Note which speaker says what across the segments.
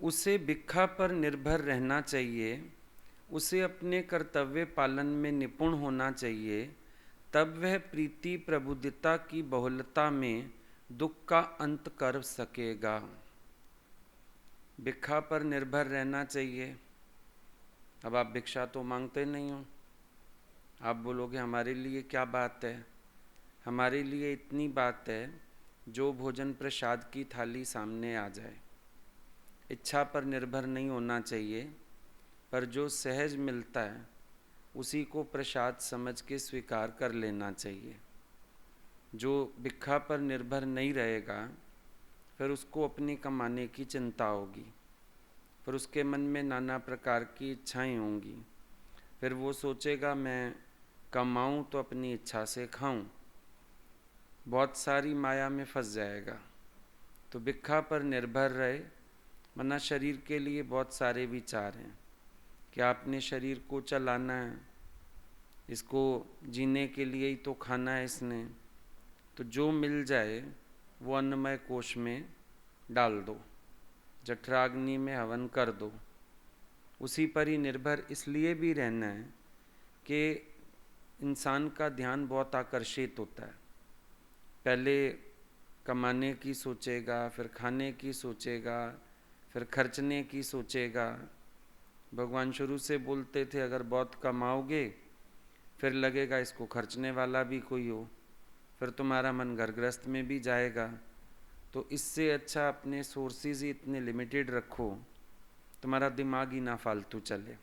Speaker 1: उसे भिक्षा पर निर्भर रहना चाहिए, उसे अपने कर्तव्य पालन में निपुण होना चाहिए, तब वह प्रीति प्रबुद्धता की बहुलता में दुख का अंत कर सकेगा। भिक्षा पर निर्भर रहना चाहिए। अब आप भिक्षा तो मांगते नहीं हो, आप बोलोगे हमारे लिए क्या बात है। हमारे लिए इतनी बात है, जो भोजन प्रसाद की थाली सामने आ जाए। इच्छा पर निर्भर नहीं होना चाहिए, पर जो सहज मिलता है उसी को प्रसाद समझ के स्वीकार कर लेना चाहिए। जो भिक्षा पर निर्भर नहीं रहेगा, फिर उसको अपनी कमाने की चिंता होगी, फिर उसके मन में नाना प्रकार की इच्छाएं होंगी। फिर वो सोचेगा मैं कमाऊं तो अपनी इच्छा से खाऊं, बहुत सारी माया में फंस जाएगा। तो भिक्षा पर निर्भर रहे, वरना शरीर के लिए बहुत सारे विचार हैं कि आपने शरीर को चलाना है, इसको जीने के लिए ही तो खाना है इसने, तो जो मिल जाए वो अन्नमय कोश में डाल दो, जठराग्नि में हवन कर दो। उसी पर ही निर्भर इसलिए भी रहना है कि इंसान का ध्यान बहुत आकर्षित होता है। पहले कमाने की सोचेगा, फिर खाने की सोचेगा, फिर खर्चने की सोचेगा। भगवान शुरू से बोलते थे अगर बहुत कमाओगे फिर लगेगा इसको खर्चने वाला भी कोई हो, फिर तुम्हारा मन घरगृहस्थ में भी जाएगा। तो इससे अच्छा अपने सोर्सेज ही इतने लिमिटेड रखो, तुम्हारा दिमाग ही ना फालतू चले।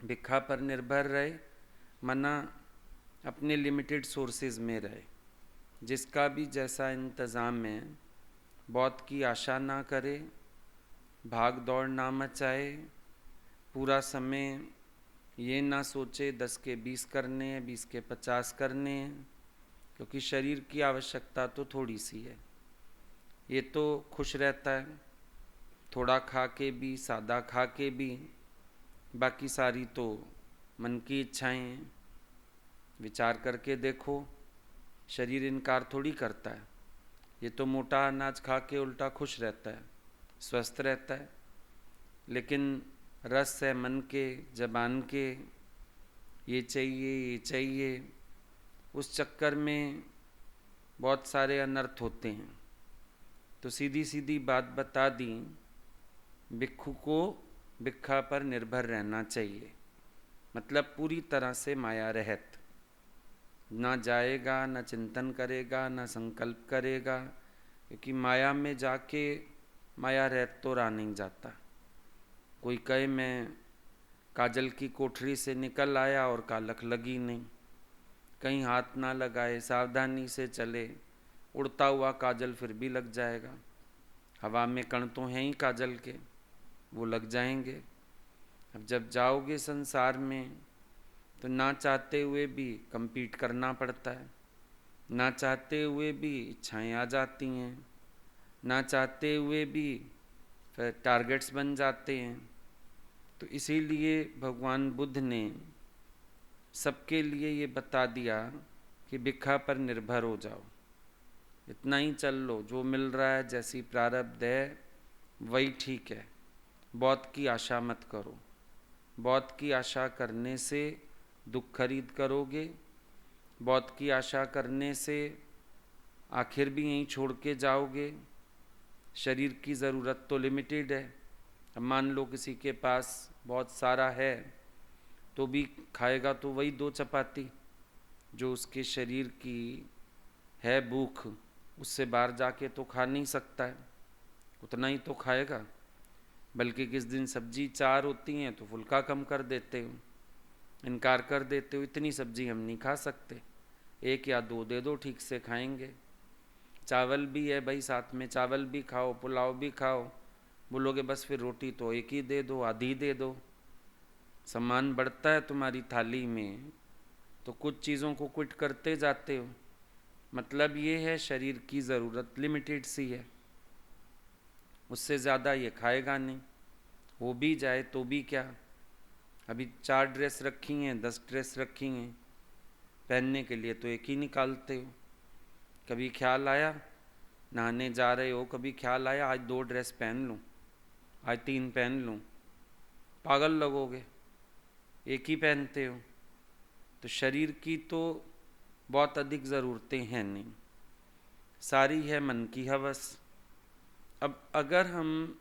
Speaker 1: भिक्षा पर निर्भर रहे, मना अपने लिमिटेड सोर्सेज में रहे। जिसका भी जैसा इंतज़ाम है, बहुत की आशा ना करे, भाग दौड़ ना मचाए, पूरा समय ये ना सोचे 10 के 20 करने हैं, 20 के 50 करने हैं, क्योंकि शरीर की आवश्यकता तो थोड़ी सी है। ये तो खुश रहता है, थोड़ा खा के भी, सादा खा के भी, बाकी सारी तो मन की इच्छाएं हैं। विचार करके देखो, शरीर इनकार थोड़ी करता है। ये तो मोटा अनाज खा के उल्टा खुश रहता है, स्वस्थ रहता है। लेकिन रस है मन के, जबान के, ये चाहिए ये चाहिए, उस चक्कर में बहुत सारे अनर्थ होते हैं। तो सीधी सीधी बात बता दी, भिक्षु को भिक्षा पर निर्भर रहना चाहिए, मतलब पूरी तरह से माया रहित। ना जाएगा, ना चिंतन करेगा, ना संकल्प करेगा, क्योंकि माया में जाके माया रहित तो रहा नहीं जाता। कोई कहे मैं काजल की कोठरी से निकल आया और कालख लगी नहीं, कहीं हाथ ना लगाए, सावधानी से चले, उड़ता हुआ काजल फिर भी लग जाएगा। हवा में कण तो हैं ही काजल के, वो लग जाएंगे। अब जब जाओगे संसार में तो ना चाहते हुए भी compete करना पड़ता है, ना चाहते हुए भी इच्छाएं आ जाती हैं, ना चाहते हुए भी फिर टारगेट्स बन जाते हैं। तो इसीलिए भगवान बुद्ध ने सबके लिए ये बता दिया कि भिक्षा पर निर्भर हो जाओ, इतना ही चल लो, जो मिल रहा है जैसी प्रारब्ध है वही ठीक है। बहुत की आशा मत करो, बहुत की आशा करने से दुख खरीद करोगे, बहुत की आशा करने से आखिर भी यहीं छोड़ के जाओगे। शरीर की ज़रूरत तो लिमिटेड है। अब मान लो किसी के पास बहुत सारा है तो भी खाएगा तो वही 2 चपाती, जो उसके शरीर की है भूख, उससे बाहर जाके तो खा नहीं सकता है, उतना ही तो खाएगा। बल्कि किस दिन सब्जी 4 होती हैं तो फुल्का कम कर देते हो, इनकार कर देते हो, इतनी सब्जी हम नहीं खा सकते, 1 या 2 दे दो, ठीक से खाएंगे। चावल भी है भाई, साथ में चावल भी खाओ, पुलाव भी खाओ, बोलोगे बस फिर रोटी तो एक ही दे दो, आधी दे दो। सामान बढ़ता है तुम्हारी थाली में तो कुछ चीज़ों को क्विट करते जाते हो। मतलब ये है शरीर की ज़रूरत लिमिटेड सी है, उससे ज़्यादा ये खाएगा नहीं। हो भी जाए तो भी क्या, अभी 4 ड्रेस रखी हैं, 10 ड्रेस रखी हैं, पहनने के लिए तो एक ही निकालते हो। कभी ख्याल आया, नहाने जा रहे हो, कभी ख्याल आया आज 2 ड्रेस पहन लूँ, आज 3 पहन लूँ, पागल लगोगे, एक ही पहनते हो। तो शरीर की तो बहुत अधिक ज़रूरतें हैं नहीं, सारी है मन की हवस। अब अगर हम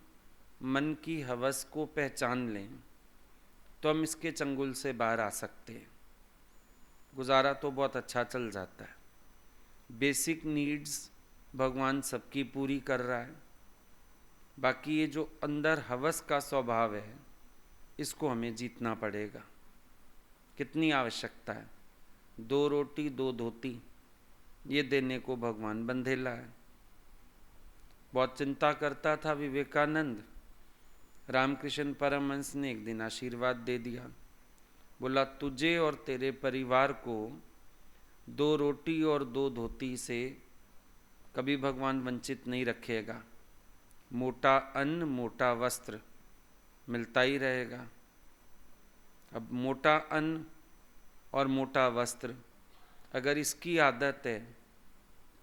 Speaker 1: मन की हवस को पहचान लें तो हम इसके चंगुल से बाहर आ सकते हैं, गुजारा तो बहुत अच्छा चल जाता है। बेसिक नीड्स भगवान सबकी पूरी कर रहा है, बाकी ये जो अंदर हवस का स्वभाव है इसको हमें जीतना पड़ेगा। कितनी आवश्यकता है, 2 रोटी 2 धोती ये देने को भगवान बंधेला है। बहुत चिंता करता था विवेकानंद, रामकृष्ण परमहंस ने एक दिन आशीर्वाद दे दिया, बोला तुझे और तेरे परिवार को 2 रोटी और 2 धोती से कभी भगवान वंचित नहीं रखेगा। मोटा अन्न मोटा वस्त्र मिलता ही रहेगा। अब मोटा अन्न और मोटा वस्त्र अगर इसकी आदत है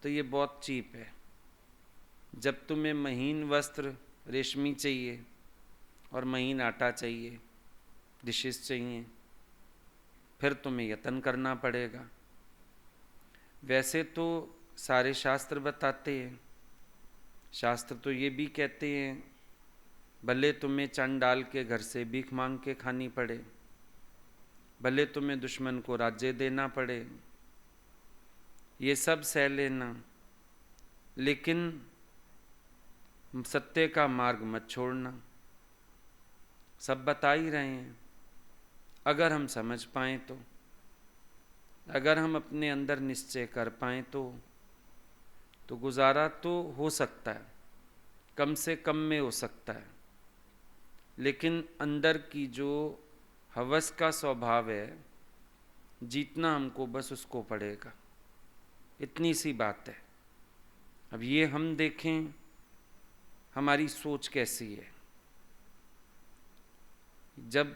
Speaker 1: तो ये बहुत चीप है। जब तुम्हें महीन वस्त्र रेशमी चाहिए और महीन आटा चाहिए, डिशेस चाहिए, फिर तुम्हें यत्न करना पड़ेगा। वैसे तो सारे शास्त्र बताते हैं, शास्त्र तो ये भी कहते हैं भले तुम्हें चांडाल के घर से भीख मांग के खानी पड़े, भले तुम्हें दुश्मन को राज्य देना पड़े, ये सब सह लेना, लेकिन सत्य का मार्ग मत छोड़ना। सब बता ही रहे हैं, अगर हम समझ पाएँ तो, अगर हम अपने अंदर निश्चय कर पाएँ तो गुजारा तो हो सकता है, कम से कम में हो सकता है, लेकिन अंदर की जो हवस का स्वभाव है जीतना हमको बस उसको पड़ेगा। इतनी सी बात है। अब ये हम देखें हमारी सोच कैसी है। जब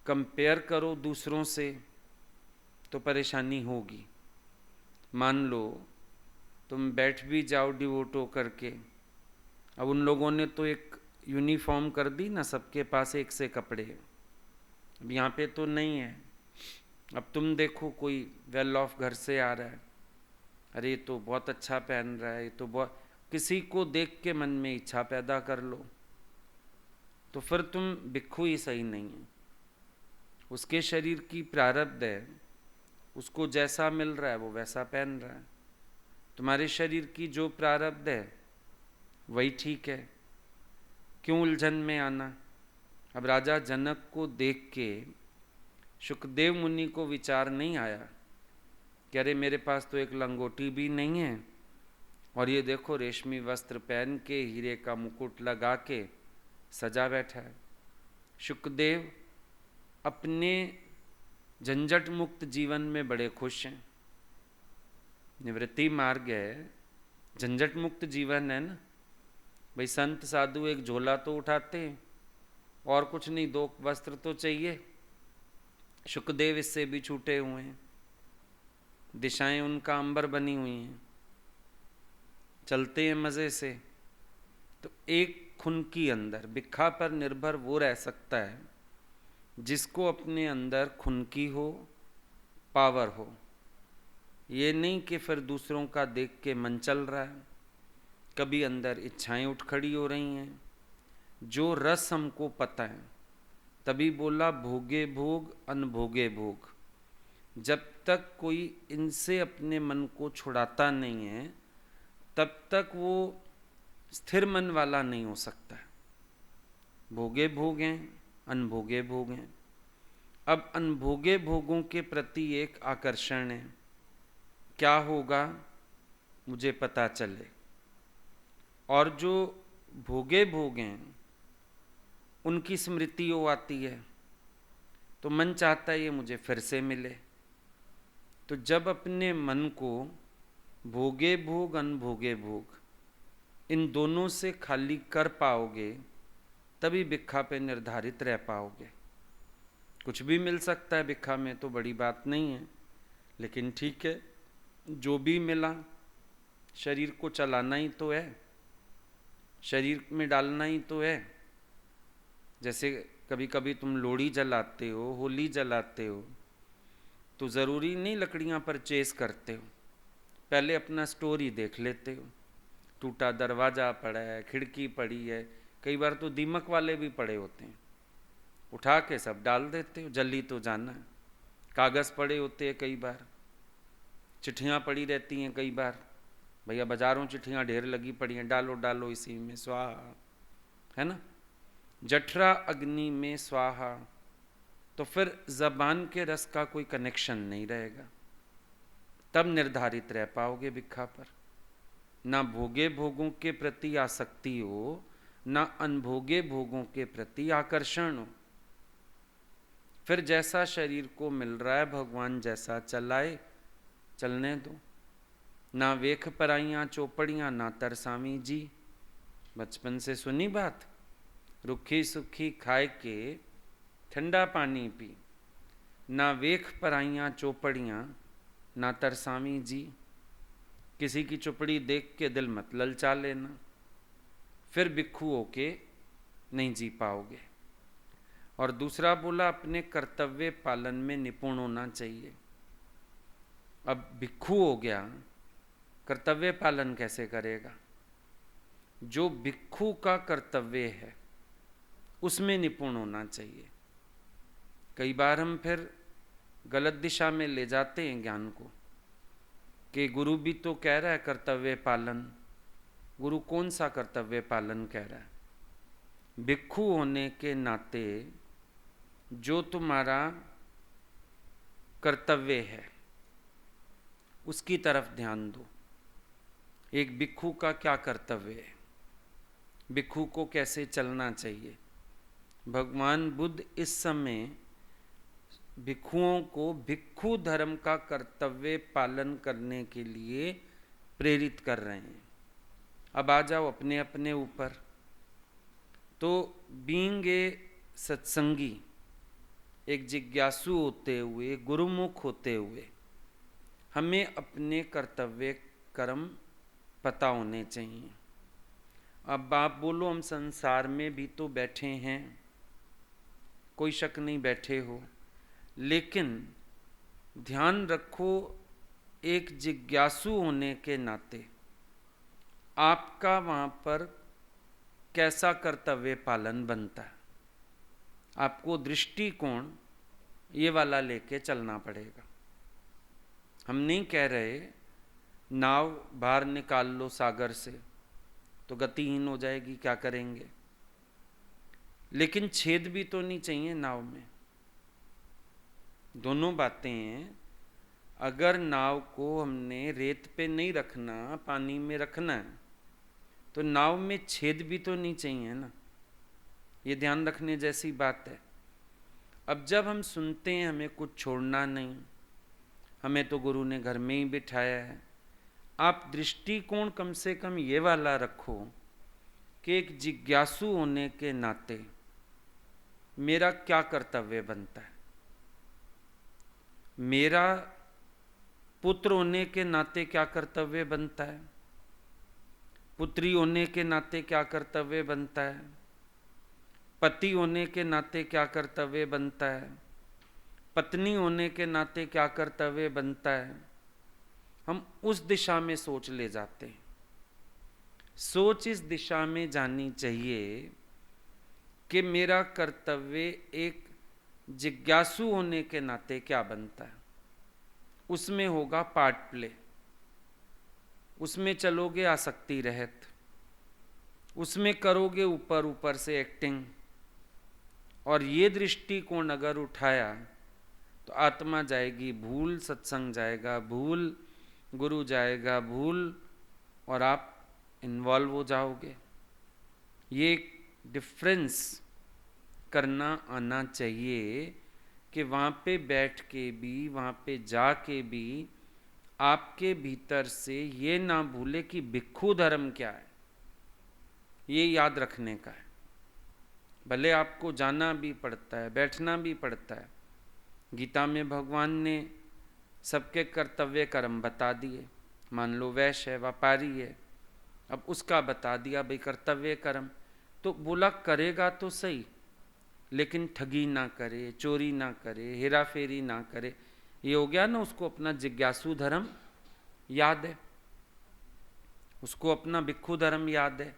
Speaker 1: कंपेयर करो दूसरों से तो परेशानी होगी। मान लो तुम बैठ भी जाओ डिवोट होकर के, अब उन लोगों ने तो एक यूनिफॉर्म कर दी ना, सबके पास एक से कपड़े, अब यहाँ पे तो नहीं है। अब तुम देखो कोई वेल ऑफ घर से आ रहा है, अरे ये तो बहुत अच्छा पहन रहा है, ये तो बहुत, किसी को देख के मन में इच्छा पैदा कर लो, तो फिर तुम भिक्खु ही सही नहीं है। उसके शरीर की प्रारब्ध है, उसको जैसा मिल रहा है वो वैसा पहन रहा है। तुम्हारे शरीर की जो प्रारब्ध है वही ठीक है, क्यों उलझन में आना। अब राजा जनक को देख के शुकदेव मुनि को विचार नहीं आया कि अरे मेरे पास तो एक लंगोटी भी नहीं है और ये देखो रेशमी वस्त्र पहन के हीरे का मुकुट लगा के सजा बैठा है। शुकदेव अपने झंझट मुक्त जीवन में बड़े खुश हैं। निवृत्ति मार्ग है, झंझट मुक्त जीवन है ना। भाई संत साधु एक झोला तो उठाते हैं और कुछ नहीं, 2 वस्त्र तो चाहिए। शुकदेव इससे भी छूटे हुए हैं, दिशाएं उनका अंबर बनी हुई हैं, चलते हैं मज़े से। तो एक खुनकी अंदर भिक्षा पर निर्भर वो रह सकता है जिसको अपने अंदर खुनकी हो, पावर हो। ये नहीं कि फिर दूसरों का देख के मन चल रहा है, कभी अंदर इच्छाएं उठ खड़ी हो रही हैं। जो रस हमको पता है, तभी बोला भोगे भोग अनभोगे भोग। जब तक कोई इनसे अपने मन को छुड़ाता नहीं है तब तक वो स्थिर मन वाला नहीं हो सकता है। भोगे भोग हैं, अनभोगे भोग हैं। अब अनभोगे भोगों के प्रति एक आकर्षण है, क्या होगा मुझे पता चले। और जो भोगे भोग हैं उनकी स्मृति वो आती है तो मन चाहता है ये मुझे फिर से मिले। तो जब अपने मन को भोगे भोग अनभोगे भोग इन दोनों से खाली कर पाओगे तभी भिक्षा पे निर्धारित रह पाओगे। कुछ भी मिल सकता है भिक्षा में, तो बड़ी बात नहीं है, लेकिन ठीक है जो भी मिला, शरीर को चलाना ही तो है, शरीर में डालना ही तो है। जैसे कभी कभी तुम लोहड़ी जलाते हो, होली जलाते हो, तो ज़रूरी नहीं लकड़ियाँ परचेज करते हो, पहले अपना स्टोरी देख लेते हो। टूटा दरवाज़ा पड़ा है, खिड़की पड़ी है, कई बार तो दीमक वाले भी पड़े होते हैं, उठा के सब डाल देते हो, जल्दी तो जाना है। कागज़ पड़े होते हैं, कई बार चिट्ठियाँ पड़ी रहती हैं, कई बार भैया बाजारों चिट्ठियाँ ढेर लगी पड़ी हैं, डालो डालो इसी में स्वाहा, है ना। जठरा अग्नि में स्वाहा, तो फिर जबान के रस का कोई कनेक्शन नहीं रहेगा, तब निर्धारित रह पाओगे भिक्षा पर। ना भोगे भोगों के प्रति आसक्ति हो, ना अनभोगे भोगों के प्रति आकर्षण हो। फिर जैसा शरीर को मिल रहा है भगवान जैसा चलाए, चलने दो। ना वेख पराइयाँ चौपड़ियाँ ना तरसामी जी, बचपन से सुनी बात। रुखी सुखी खाए के ठंडा पानी पी, ना वेख पराइयाँ चौपड़ियाँ ना तरसामी जी। किसी की चुपड़ी देख के दिल मत ललचा लेना, फिर भिक्षु होके नहीं जी पाओगे। और दूसरा बोला अपने कर्तव्य पालन में निपुण होना चाहिए। अब भिक्षु हो गया, कर्तव्य पालन कैसे करेगा? जो भिक्षु का कर्तव्य है उसमें निपुण होना चाहिए। कई बार हम फिर गलत दिशा में ले जाते हैं ज्ञान को कि गुरु भी तो कह रहा है कर्तव्य पालन। गुरु कौन सा कर्तव्य पालन कह रहा है? भिक्षु होने के नाते जो तुम्हारा कर्तव्य है उसकी तरफ ध्यान दो। एक भिक्षु का क्या कर्तव्य है, भिक्षु को कैसे चलना चाहिए। भगवान बुद्ध इस समय भिक्षुओं को भिक्षु धर्म का कर्तव्य पालन करने के लिए प्रेरित कर रहे हैं। अब आ जाओ अपने अपने ऊपर। तो बीइंग ए सत्संगी, एक जिज्ञासु होते हुए, गुरुमुख होते हुए, हमें अपने कर्तव्य कर्म पता होने चाहिए। अब आप बोलो हम संसार में भी तो बैठे हैं, कोई शक नहीं बैठे हो, लेकिन ध्यान रखो एक जिज्ञासु होने के नाते आपका वहाँ पर कैसा कर्तव्य पालन बनता है। आपको दृष्टिकोण ये वाला लेके चलना पड़ेगा। हम नहीं कह रहे नाव बाहर निकाल लो सागर से तो गतिहीन हो जाएगी, क्या करेंगे, लेकिन छेद भी तो नहीं चाहिए नाव में। दोनों बातें हैं। अगर नाव को हमने रेत पे नहीं रखना, पानी में रखना है, तो नाव में छेद भी तो नहीं चाहिए ना। ये ध्यान रखने जैसी बात है। अब जब हम सुनते हैं हमें कुछ छोड़ना नहीं, हमें तो गुरु ने घर में ही बिठाया है, आप दृष्टिकोण कम से कम ये वाला रखो कि एक जिज्ञासु होने के नाते मेरा क्या कर्तव्य बनता है। मेरा पुत्र होने के नाते क्या कर्तव्य बनता है, पुत्री होने के नाते क्या कर्तव्य बनता है, पति होने के नाते क्या कर्तव्य बनता है, पत्नी होने के नाते क्या कर्तव्य बनता है। हम उस दिशा में सोच ले जाते हैं। सोच इस दिशा में जानी चाहिए कि मेरा कर्तव्य एक जिज्ञासु होने के नाते क्या बनता है। उसमें होगा पार्ट प्ले, उसमें चलोगे आसक्ति रहित, उसमें करोगे ऊपर ऊपर से एक्टिंग। और ये दृष्टिकोण अगर उठाया तो आत्मा जाएगी भूल, सत्संग जाएगा भूल, गुरु जाएगा भूल, और आप इन्वॉल्व हो जाओगे। ये डिफरेंस करना आना चाहिए कि वहाँ पे बैठ के भी, वहाँ पे जा के भी आपके भीतर से ये ना भूले कि भिक्षु धर्म क्या है। ये याद रखने का है। भले आपको जाना भी पड़ता है, बैठना भी पड़ता है। गीता में भगवान ने सबके कर्तव्य कर्म बता दिए। मान लो वैश्य है, व्यापारी है, अब उसका बता दिया भाई कर्तव्य कर्म, तो बोला करेगा तो सही, लेकिन ठगी ना करे, चोरी ना करे, हेरा फेरी ना करे, ये हो गया ना, उसको अपना जिज्ञासु धर्म याद है, उसको अपना भिक्षु धर्म याद है।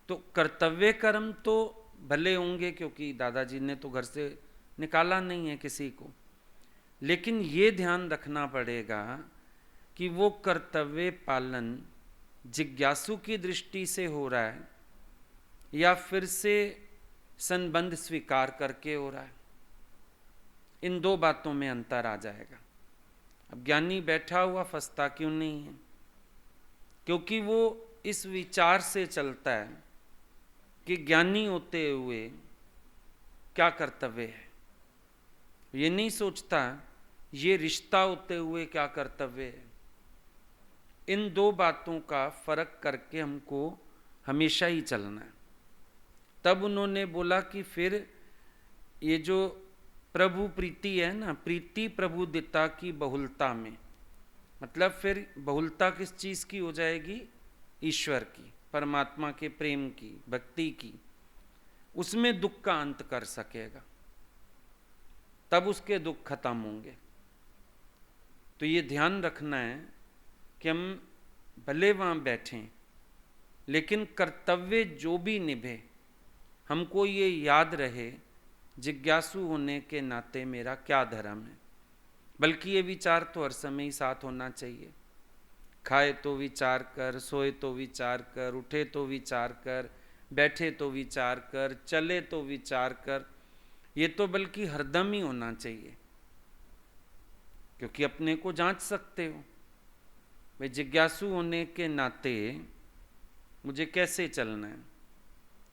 Speaker 1: तो कर्तव्य कर्म तो भले होंगे, क्योंकि दादाजी ने तो घर से निकाला नहीं है किसी को, लेकिन ये ध्यान रखना पड़ेगा कि वो कर्तव्य पालन जिज्ञासु की दृष्टि से हो रहा है या फिर से संबंध स्वीकार करके हो रहा है। इन दो बातों में अंतर आ जाएगा। अब ज्ञानी बैठा हुआ फंसता क्यों नहीं है? क्योंकि वो इस विचार से चलता है कि ज्ञानी होते हुए क्या कर्तव्य है। ये नहीं सोचता ये रिश्ता होते हुए क्या कर्तव्य है। इन दो बातों का फर्क करके हमको हमेशा ही चलना है। तब उन्होंने बोला कि फिर ये जो प्रभु प्रीति है ना, प्रीति प्रभुदिता की बहुलता में, मतलब फिर बहुलता किस चीज की हो जाएगी? ईश्वर की, परमात्मा के प्रेम की, भक्ति की। उसमें दुख का अंत कर सकेगा, तब उसके दुख खत्म होंगे। तो ये ध्यान रखना है कि हम भले वहां बैठें, लेकिन कर्तव्य जो भी निभे, हमको ये याद रहे जिज्ञासु होने के नाते मेरा क्या धर्म है। बल्कि ये विचार तो हर समय ही साथ होना चाहिए। खाए तो विचार कर, सोए तो विचार कर, उठे तो विचार कर, बैठे तो विचार कर, चले तो विचार कर। ये तो बल्कि हरदम ही होना चाहिए, क्योंकि अपने को जांच सकते हो भाई, जिज्ञासु होने के नाते मुझे कैसे चलना है,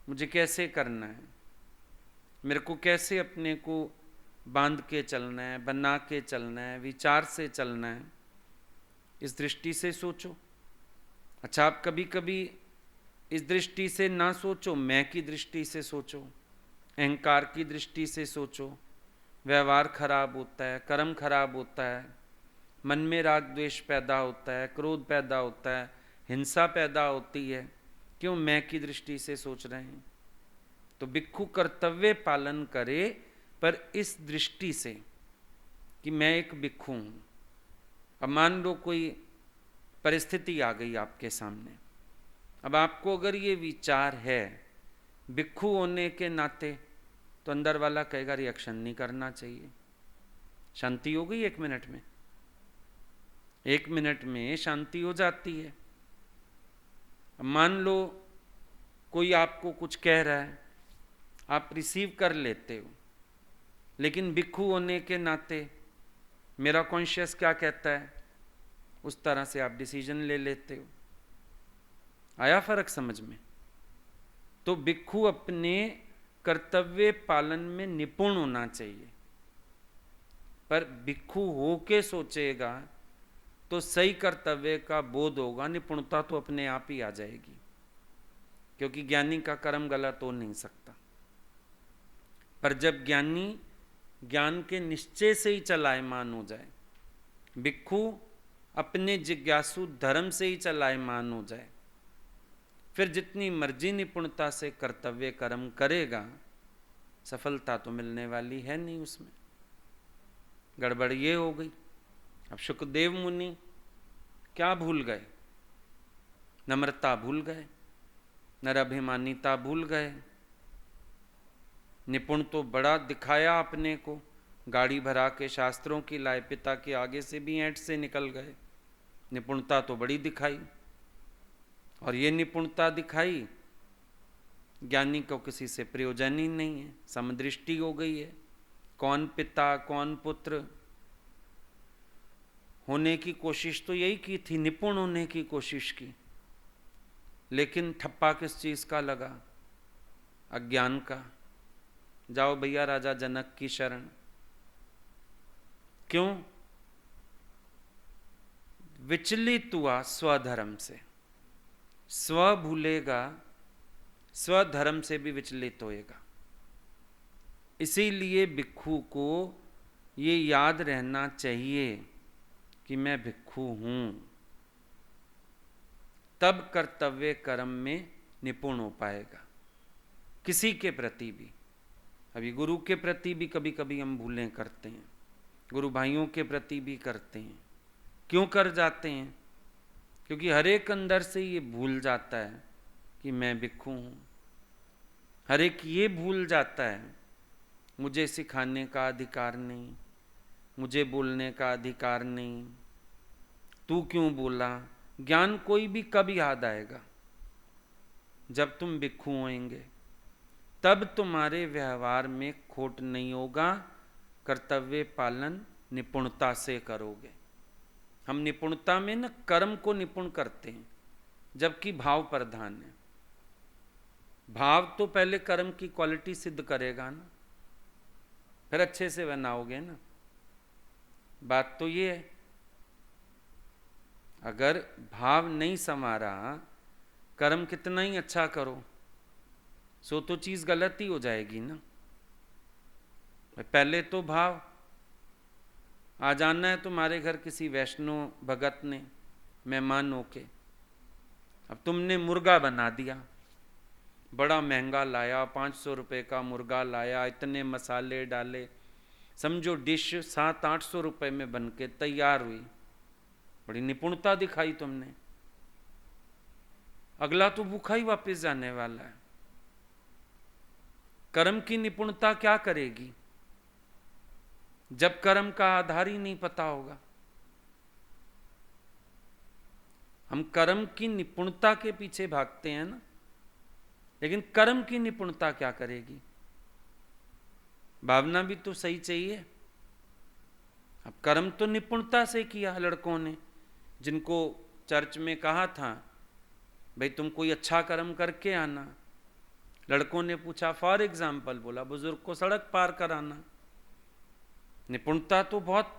Speaker 1: मुझे कैसे करना है, मेरे को कैसे अपने को बांध के चलना है, बना के चलना है, विचार से चलना है। इस दृष्टि से सोचो। अच्छा, आप कभी कभी इस दृष्टि से ना सोचो, मैं की दृष्टि से सोचो, अहंकार की दृष्टि से सोचो। व्यवहार खराब होता है, कर्म खराब होता है, मन में राग द्वेष पैदा होता है, क्रोध पैदा होता है, हिंसा पैदा होती है। क्यों? मैं की दृष्टि से सोच रहे हैं। तो भिक्षु कर्तव्य पालन करे, पर इस दृष्टि से कि मैं एक भिक्षु हूं। अब मान लो कोई परिस्थिति आ गई आपके सामने, अब आपको अगर ये विचार है भिक्षु होने के नाते, तो अंदर वाला कहेगा रिएक्शन नहीं करना चाहिए। शांति हो गई 1 मिनट में, 1 मिनट में शांति हो जाती है। अब मान लो कोई आपको कुछ कह रहा है, आप रिसीव कर लेते हो, लेकिन भिक्षु होने के नाते मेरा कॉन्शियस क्या कहता है, उस तरह से आप डिसीजन ले लेते हो। आया फर्क समझ में? तो भिक्षु अपने कर्तव्य पालन में निपुण होना चाहिए, पर भिक्षु होके सोचेगा तो सही कर्तव्य का बोध होगा, निपुणता तो अपने आप ही आ जाएगी, क्योंकि ज्ञानी का कर्म गलत हो नहीं सकता। पर जब ज्ञानी ज्ञान के निश्चय से ही चलायमान हो जाए, भिक्षु अपने जिज्ञासु धर्म से ही चलायमान हो जाए, फिर जितनी मर्जी निपुणता से कर्तव्य कर्म करेगा, सफलता तो मिलने वाली है नहीं उसमें। गड़बड़ ये हो गई। अब शुकदेव मुनि क्या भूल गए? नम्रता भूल गए, नराभिमानिता भूल गए। निपुण तो बड़ा दिखाया अपने को, गाड़ी भरा के शास्त्रों की लाए, पिता के आगे से भी ऐंठ से निकल गए। निपुणता तो बड़ी दिखाई, और ये निपुणता दिखाई, ज्ञानी को किसी से प्रयोजन ही नहीं है, समदृष्टि हो गई है। कौन पिता कौन पुत्र, होने की कोशिश तो यही की थी, निपुण होने की कोशिश की, लेकिन ठप्पा किस चीज का लगा? अज्ञान का। जाओ भैया राजा जनक की शरण। क्यों? विचलित हुआ स्वधर्म से। स्व भूलेगा, स्वधर्म से भी विचलित होएगा। इसीलिए भिक्षु को ये याद रहना चाहिए कि मैं भिक्षु हूं, तब कर्तव्य कर्म में निपुण हो पाएगा, किसी के प्रति भी। अभी गुरु के प्रति भी कभी कभी हम भूलें करते हैं, गुरु भाइयों के प्रति भी करते हैं। क्यों कर जाते हैं? क्योंकि हर एक अंदर से ये भूल जाता है कि मैं भिक्षु हूँ। हर एक ये भूल जाता है मुझे सिखाने का अधिकार नहीं, मुझे बोलने का अधिकार नहीं, तू क्यों बोला। ज्ञान कोई भी कब याद आएगा? जब तुम भिक्षु होंगे, तब तुम्हारे व्यवहार में खोट नहीं होगा, कर्तव्य पालन निपुणता से करोगे। हम निपुणता में न कर्म को निपुण करते हैं, जबकि भाव प्रधान है। भाव तो पहले कर्म की क्वालिटी सिद्ध करेगा ना, फिर अच्छे से बनाओगे ना। बात तो ये है, अगर भाव नहीं समारा, कर्म कितना ही अच्छा करो, सो तो चीज गलत ही हो जाएगी ना। पहले तो भाव। आ जाना है तुम्हारे घर किसी वैष्णव भगत ने मेहमान होके, अब तुमने मुर्गा बना दिया, बड़ा महंगा लाया, 500 रुपये का मुर्गा लाया, इतने मसाले डाले, समझो डिश 700-800 रुपये में बन के तैयार हुई, बड़ी निपुणता दिखाई तुमने। अगला तो भूखा ही वापस जाने वाला है। कर्म की निपुणता क्या करेगी जब कर्म का आधार ही नहीं पता होगा? हम कर्म की निपुणता के पीछे भागते हैं ना, लेकिन कर्म की निपुणता क्या करेगी? भावना भी तो सही चाहिए। अब कर्म तो निपुणता से किया लड़कों ने, जिनको चर्च में कहा था भाई तुम कोई अच्छा कर्म करके आना। लड़कों ने पूछा, फॉर एग्जाम्पल बोला, बुजुर्ग को सड़क पार कराना। निपुणता तो बहुत,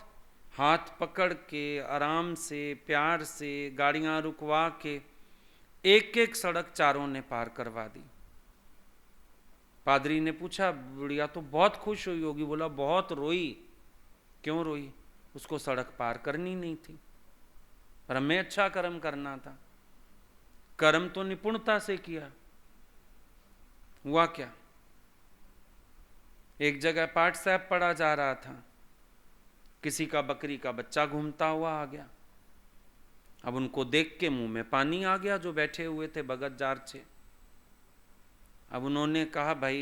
Speaker 1: हाथ पकड़ के आराम से प्यार से गाड़ियां रुकवा के एक एक सड़क चारों ने पार करवा दी। पादरी ने पूछा, बुढ़िया तो बहुत खुश हुई होगी। बोला बहुत रोई। क्यों रोई? उसको सड़क पार करनी नहीं थी, पर हमें अच्छा कर्म करना था। कर्म तो निपुणता से किया। हुआ क्या? एक जगह पाठ साहब पढ़ा जा रहा था, किसी का बकरी का बच्चा घूमता हुआ आ गया। अब उनको देख के मुंह में पानी आ गया, जो बैठे हुए थे भगत जार छे। अब उन्होंने कहा, भाई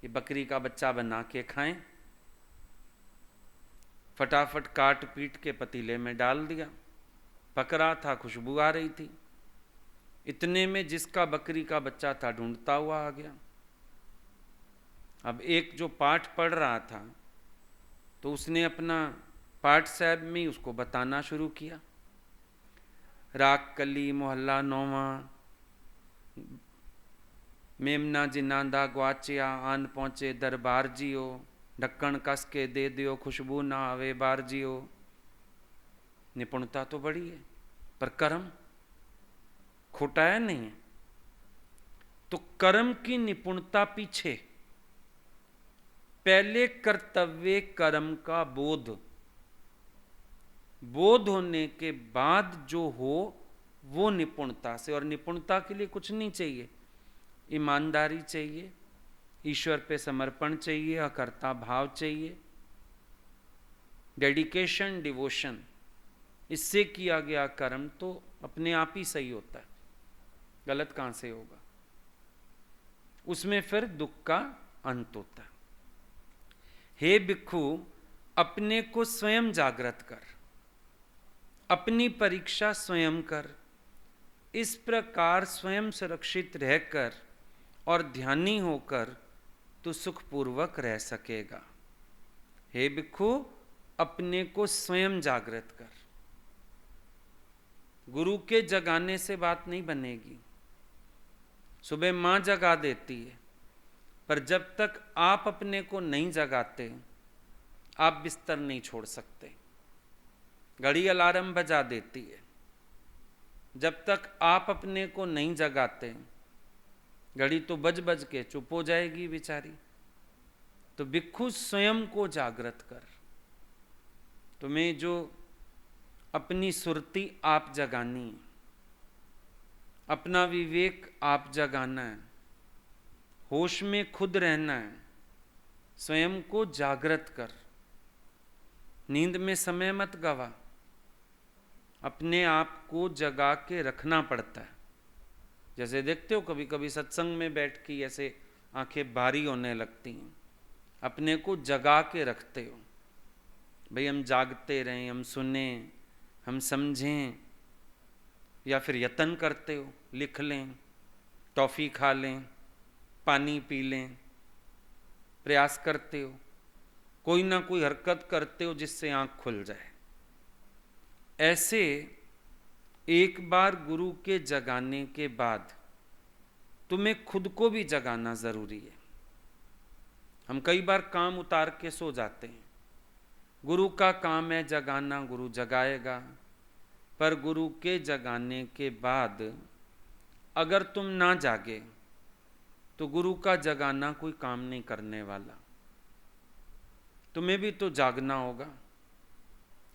Speaker 1: ये बकरी का बच्चा बना के खाएं। फटाफट काट पीट के पतीले में डाल दिया। पक रहा था, खुशबू आ रही थी। इतने में जिसका बकरी का बच्चा था ढूंढता हुआ आ गया। अब एक जो पाठ पढ़ रहा था, तो उसने अपना पाठ साहब में उसको बताना शुरू किया। राग कली मोहल्ला 9वां, मेमना जिनांदा ग्वाचिया, आन पहुंचे दरबार जियो, ढक्कन कस के दे दियो, खुशबू ना आवे बार जियो। निपुणता तो बड़ी है, पर कर्म खोटा है नहीं है। तो कर्म की निपुणता पीछे, पहले कर्तव्य कर्म का बोध होने के बाद जो हो वो निपुणता से। और निपुणता के लिए कुछ नहीं चाहिए, ईमानदारी चाहिए, ईश्वर पे समर्पण चाहिए, अकर्ता भाव चाहिए, डेडिकेशन, डिवोशन। इससे किया गया कर्म तो अपने आप ही सही होता है, गलत कहां से होगा? उसमें फिर दुख का अंत होता है। हे भिक्षु, अपने को स्वयं जागृत कर, अपनी परीक्षा स्वयं कर। इस प्रकार स्वयं सुरक्षित रहकर और ध्यानी होकर तो सुखपूर्वक रह सकेगा। हे भिक्षु, अपने को स्वयं जागृत कर। गुरु के जगाने से बात नहीं बनेगी। सुबह मां जगा देती है, पर जब तक आप अपने को नहीं जगाते, आप बिस्तर नहीं छोड़ सकते। घड़ी अलार्म बजा देती है, जब तक आप अपने को नहीं जगाते, घड़ी तो बज बज के चुप हो जाएगी बेचारी। तो भिक्षु स्वयं को जागृत कर। तुम्हें जो अपनी सुरती आप जगानी है, अपना विवेक आप जगाना है, होश में खुद रहना है, स्वयं को जागृत कर। नींद में समय मत गवा, अपने आप को जगा के रखना पड़ता है। जैसे देखते हो कभी कभी सत्संग में बैठ के ऐसे आंखें भारी होने लगती हैं, अपने को जगा के रखते हो। भाई हम जागते रहें, हम सुने, हम समझें, या फिर यत्न करते हो, लिख लें, टॉफ़ी खा लें, पानी पी लें, प्रयास करते हो, कोई ना कोई हरकत करते हो जिससे आँख खुल जाए। ऐसे एक बार गुरु के जगाने के बाद तुम्हें खुद को भी जगाना ज़रूरी है। हम कई बार काम उतार के सो जाते हैं। गुरु का काम है जगाना, गुरु जगाएगा। पर गुरु के जगाने के बाद अगर तुम ना जागे तो गुरु का जगाना कोई काम नहीं करने वाला। तुम्हें भी तो जागना होगा,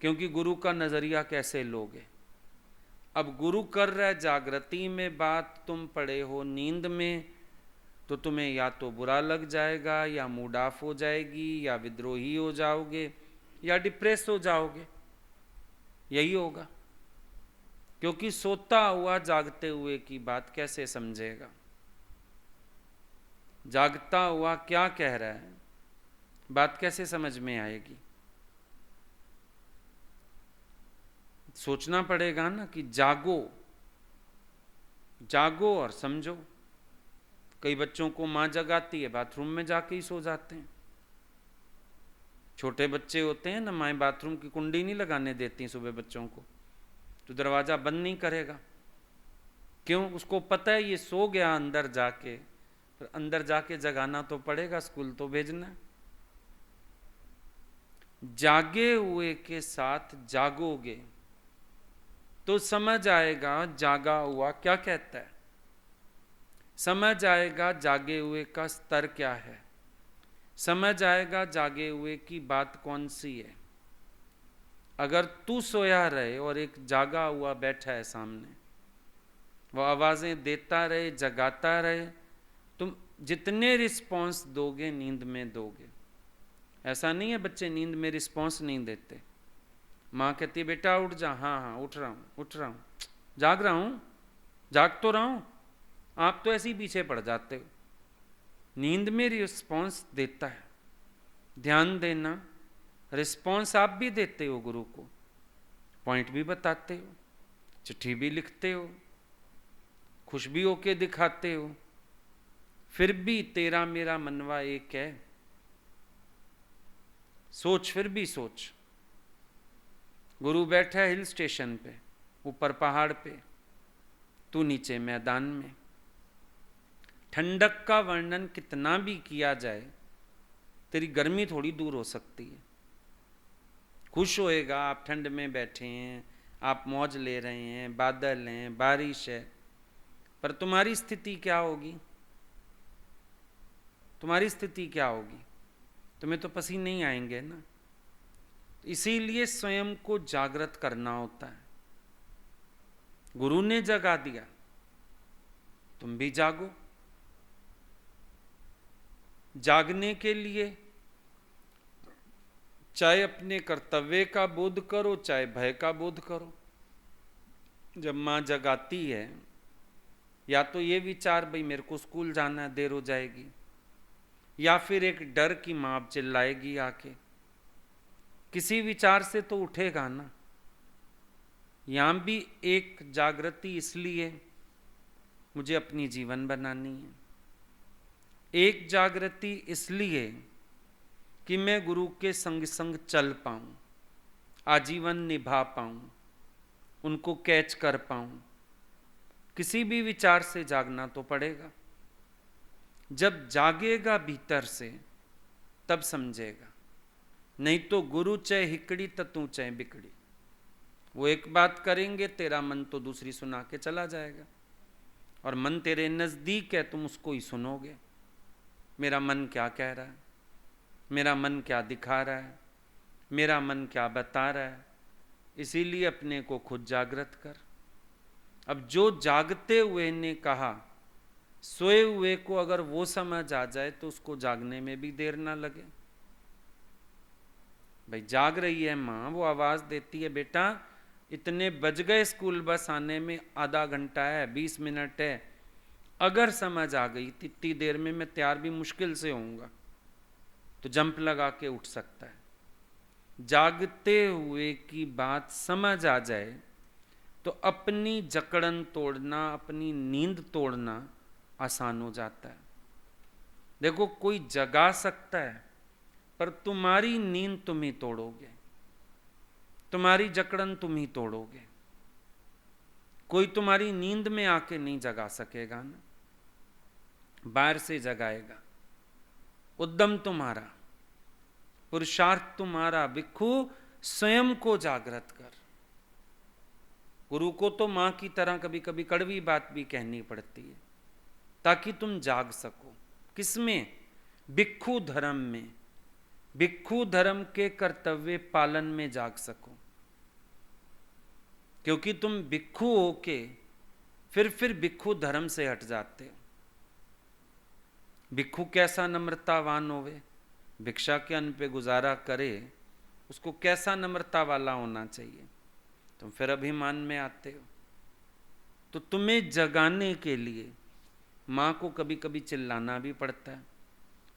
Speaker 1: क्योंकि गुरु का नज़रिया कैसे लोगे। अब गुरु कर रहा है जागृति में बात, तुम पड़े हो नींद में, तो तुम्हें या तो बुरा लग जाएगा, या मूड ऑफ हो जाएगी, या विद्रोही हो जाओगे, या डिप्रेस हो जाओगे। यही होगा, क्योंकि सोता हुआ जागते हुए की बात कैसे समझेगा। जागता हुआ क्या कह रहा है, बात कैसे समझ में आएगी। सोचना पड़ेगा ना कि जागो, जागो और समझो। कई बच्चों को माँ जगाती है, बाथरूम में जाके ही सो जाते हैं। छोटे बच्चे होते हैं ना, माँ बाथरूम की कुंडी नहीं लगाने देती सुबह बच्चों को, तो दरवाज़ा बंद नहीं करेगा। क्यों? उसको पता है ये सो गया अंदर जाके, पर अंदर जाके जगाना तो पड़ेगा, स्कूल तो भेजना। जागे हुए के साथ जागोगे तो समझ आएगा जागा हुआ क्या कहता है, समझ आएगा जागे हुए का स्तर क्या है, समझ आएगा जागे हुए की बात कौन सी है। अगर तू सोया रहे और एक जागा हुआ बैठा है सामने, वो आवाज़ें देता रहे, जगाता रहे, तुम जितने रिस्पॉन्स दोगे नींद में दोगे। ऐसा नहीं है बच्चे नींद में रिस्पॉन्स नहीं देते। माँ कहती है बेटा उठ जा, हाँ हाँ उठ रहा हूँ, उठ रहा हूँ, जाग रहा हूँ, जाग तो रहा हूँ। आप तो ऐसे ही पीछे पड़ जाते हो। नींद में रिस्पॉन्स देता है, ध्यान देना। रिस्पॉन्स आप भी देते हो गुरु को, पॉइंट भी बताते हो, चिट्ठी भी लिखते हो, खुश भी होके दिखाते हो, फिर भी तेरा मेरा मनवा एक है। सोच, फिर भी सोच। गुरु बैठा है हिल स्टेशन पे, ऊपर पहाड़ पे, तू नीचे मैदान में। ठंडक का वर्णन कितना भी किया जाए, तेरी गर्मी थोड़ी दूर हो सकती है। खुश होएगा, आप ठंड में बैठे हैं, आप मौज ले रहे हैं, बादल हैं, बारिश है, पर तुम्हारी स्थिति क्या होगी? तुम्हारी स्थिति क्या होगी? तुम्हें तो पसीने नहीं आएंगे ना। इसीलिए स्वयं को जागृत करना होता है। गुरु ने जगा दिया, तुम भी जागो। जागने के लिए चाहे अपने कर्तव्य का बोध करो, चाहे भय का बोध करो। जब माँ जगाती है, या तो ये विचार भाई मेरे को स्कूल जाना है, देर हो जाएगी, या फिर एक डर कि माँ अब चिल्लाएगी आके। किसी विचार से तो उठेगा ना। यहाँ भी एक जागृति इसलिए मुझे अपनी जीवन बनानी है, एक जागृति इसलिए कि मैं गुरु के संग संग चल पाऊँ, आजीवन निभा पाऊँ, उनको कैच कर पाऊँ। किसी भी विचार से जागना तो पड़ेगा। जब जागेगा भीतर से तब समझेगा, नहीं तो गुरु चाहे हिकड़ी तू चाहे बिकड़ी। वो एक बात करेंगे, तेरा मन तो दूसरी सुना के चला जाएगा, और मन तेरे नज़दीक है, तुम उसको ही सुनोगे। मेरा मन क्या कह रहा है, मेरा मन क्या दिखा रहा है, मेरा मन क्या बता रहा है। इसीलिए अपने को खुद जागृत कर। अब जो जागते हुए ने कहा सोए हुए को अगर वो समझ आ जाए तो उसको जागने में भी देर ना लगे। भाई जाग रही है माँ, वो आवाज देती है बेटा इतने बज गए, स्कूल बस आने में आधा घंटा है, 20 मिनट है। अगर समझ आ गई इतनी देर में मैं तैयार भी मुश्किल से होऊंगा, तो जंप लगा के उठ सकता है। जागते हुए की बात समझ आ जाए तो अपनी जकड़न तोड़ना, अपनी नींद तोड़ना आसान हो जाता है। देखो कोई जगा सकता है, पर तुम्हारी नींद तुम ही तोड़ोगे, तुम्हारी जकड़न तुम ही तोड़ोगे। कोई तुम्हारी नींद में आके नहीं जगा सकेगा ना, बाहर से जगाएगा। उद्यम तुम्हारा, पुरुषार्थ तुम्हारा। भिक्खु स्वयं को जागृत कर। गुरु को तो मां की तरह कभी कभी कड़वी बात भी कहनी पड़ती है ताकि तुम जाग सको। किसमें? भिक्खु धर्म में, भिक्खु धर्म के कर्तव्य पालन में जाग सको। क्योंकि तुम भिक्खु होके फिर भिक्खु धर्म से हट जाते हो। भिक्खु कैसा नम्रतावान होवे, भिक्षा के अन्न पे गुजारा करे, उसको कैसा नम्रता वाला होना चाहिए। तुम फिर अभिमान में आते हो। तो तुम्हें जगाने के लिए माँ को कभी कभी चिल्लाना भी पड़ता है,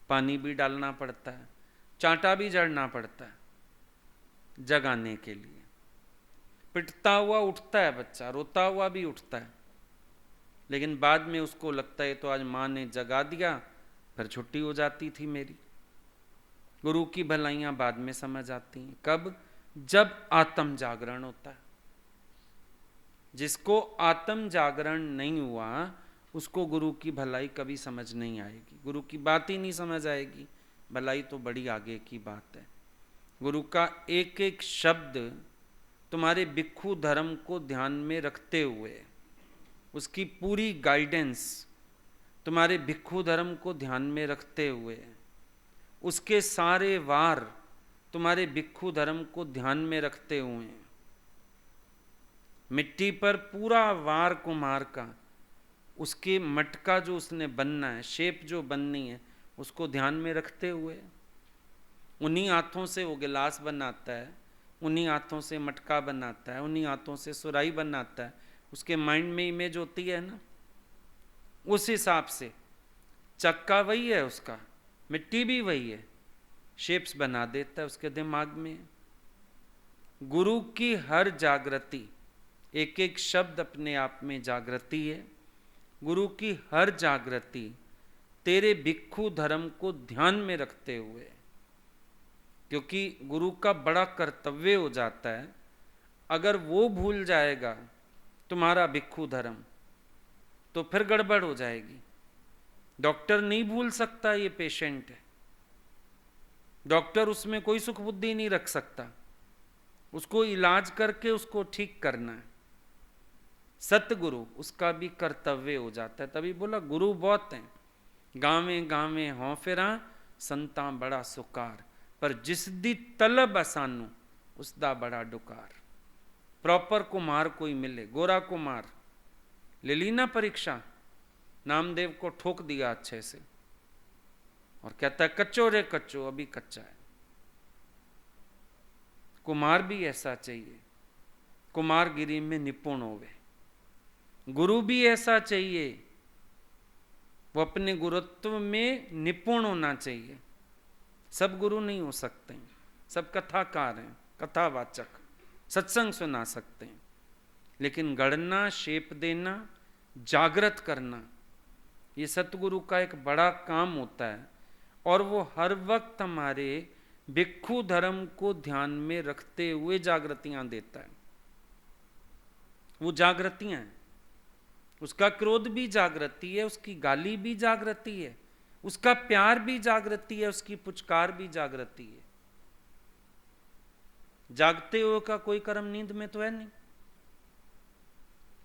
Speaker 1: पानी भी डालना पड़ता है, चांटा भी जड़ना पड़ता है जगाने के लिए। पिटता हुआ उठता है बच्चा, रोता हुआ भी उठता है, लेकिन बाद में उसको लगता है तो आज माँ ने जगा दिया, फिर छुट्टी हो जाती थी मेरी। गुरु की भलाइयाँ बाद में समझ आती हैं। कब? जब आत्म जागरण होता है। जिसको आत्म जागरण नहीं हुआ उसको गुरु की भलाई कभी समझ नहीं आएगी, गुरु की बात ही नहीं समझ आएगी। भलाई तो बड़ी आगे की बात है। गुरु का एक एक शब्द तुम्हारे भिक्खु धर्म को ध्यान में रखते हुए, उसकी पूरी गाइडेंस तुम्हारे भिक्खु धर्म को ध्यान में रखते हुए, उसके सारे वार तुम्हारे भिक्खु धर्म को ध्यान में रखते हुए, मिट्टी पर पूरा वार कुम्हार का, उसके मटका जो उसने बनना है, शेप जो बननी है, उसको ध्यान में रखते हुए, उन्हीं हाथों से वो गिलास बनाता है, उन्हीं हाथों से मटका बनाता है, उन्हीं हाथों से सुराही बनाता है। उसके माइंड में इमेज होती है ना, उस हिसाब से चक्का वही है उसका, मिट्टी भी वही है, शेप्स बना देता है उसके दिमाग में। गुरु की हर जागृति, एक एक शब्द अपने आप में जागृति है। गुरु की हर जागृति तेरे भिक्खु धर्म को ध्यान में रखते हुए, क्योंकि गुरु का बड़ा कर्तव्य हो जाता है, अगर वो भूल जाएगा तुम्हारा भिक्खु धर्म तो फिर गड़बड़ हो जाएगी। डॉक्टर नहीं भूल सकता ये पेशेंट है, डॉक्टर उसमें कोई सुख बुद्धि नहीं रख सकता, उसको इलाज करके उसको ठीक करना है। सतगुरु उसका भी कर्तव्य हो जाता है। तभी बोला गुरु बहुत हैं, गावे गावे हों फिरा संता बड़ा सुकार, पर जिस दी तलब असानू उसदा बड़ा डुकार। प्रॉपर कुमार कोई मिले, गोरा कुमार ले ली ना परीक्षा, नामदेव को ठोक दिया अच्छे से और कहता है कच्चो रे कच्चो, अभी कच्चा है। कुमार भी ऐसा चाहिए, कुमारगिरी में निपुण होवे। गुरु भी ऐसा चाहिए, वो अपने गुरुत्व में निपुण होना चाहिए। सब गुरु नहीं हो सकते, सब कथाकार हैं, कथावाचक, सत्संग सुना सकते हैं, लेकिन गढ़ना, शेप देना, जागृत करना, ये सतगुरु का एक बड़ा काम होता है। और वो हर वक्त हमारे भिक्खु धर्म को ध्यान में रखते हुए जागृतियां देता है। वो जागृतियां हैं, उसका क्रोध भी जागृति है, उसकी गाली भी जागृति है, उसका प्यार भी जागृति है, उसकी पुचकार भी जागृति है। जागते हुए का कोई कर्म नींद में तो है नहीं।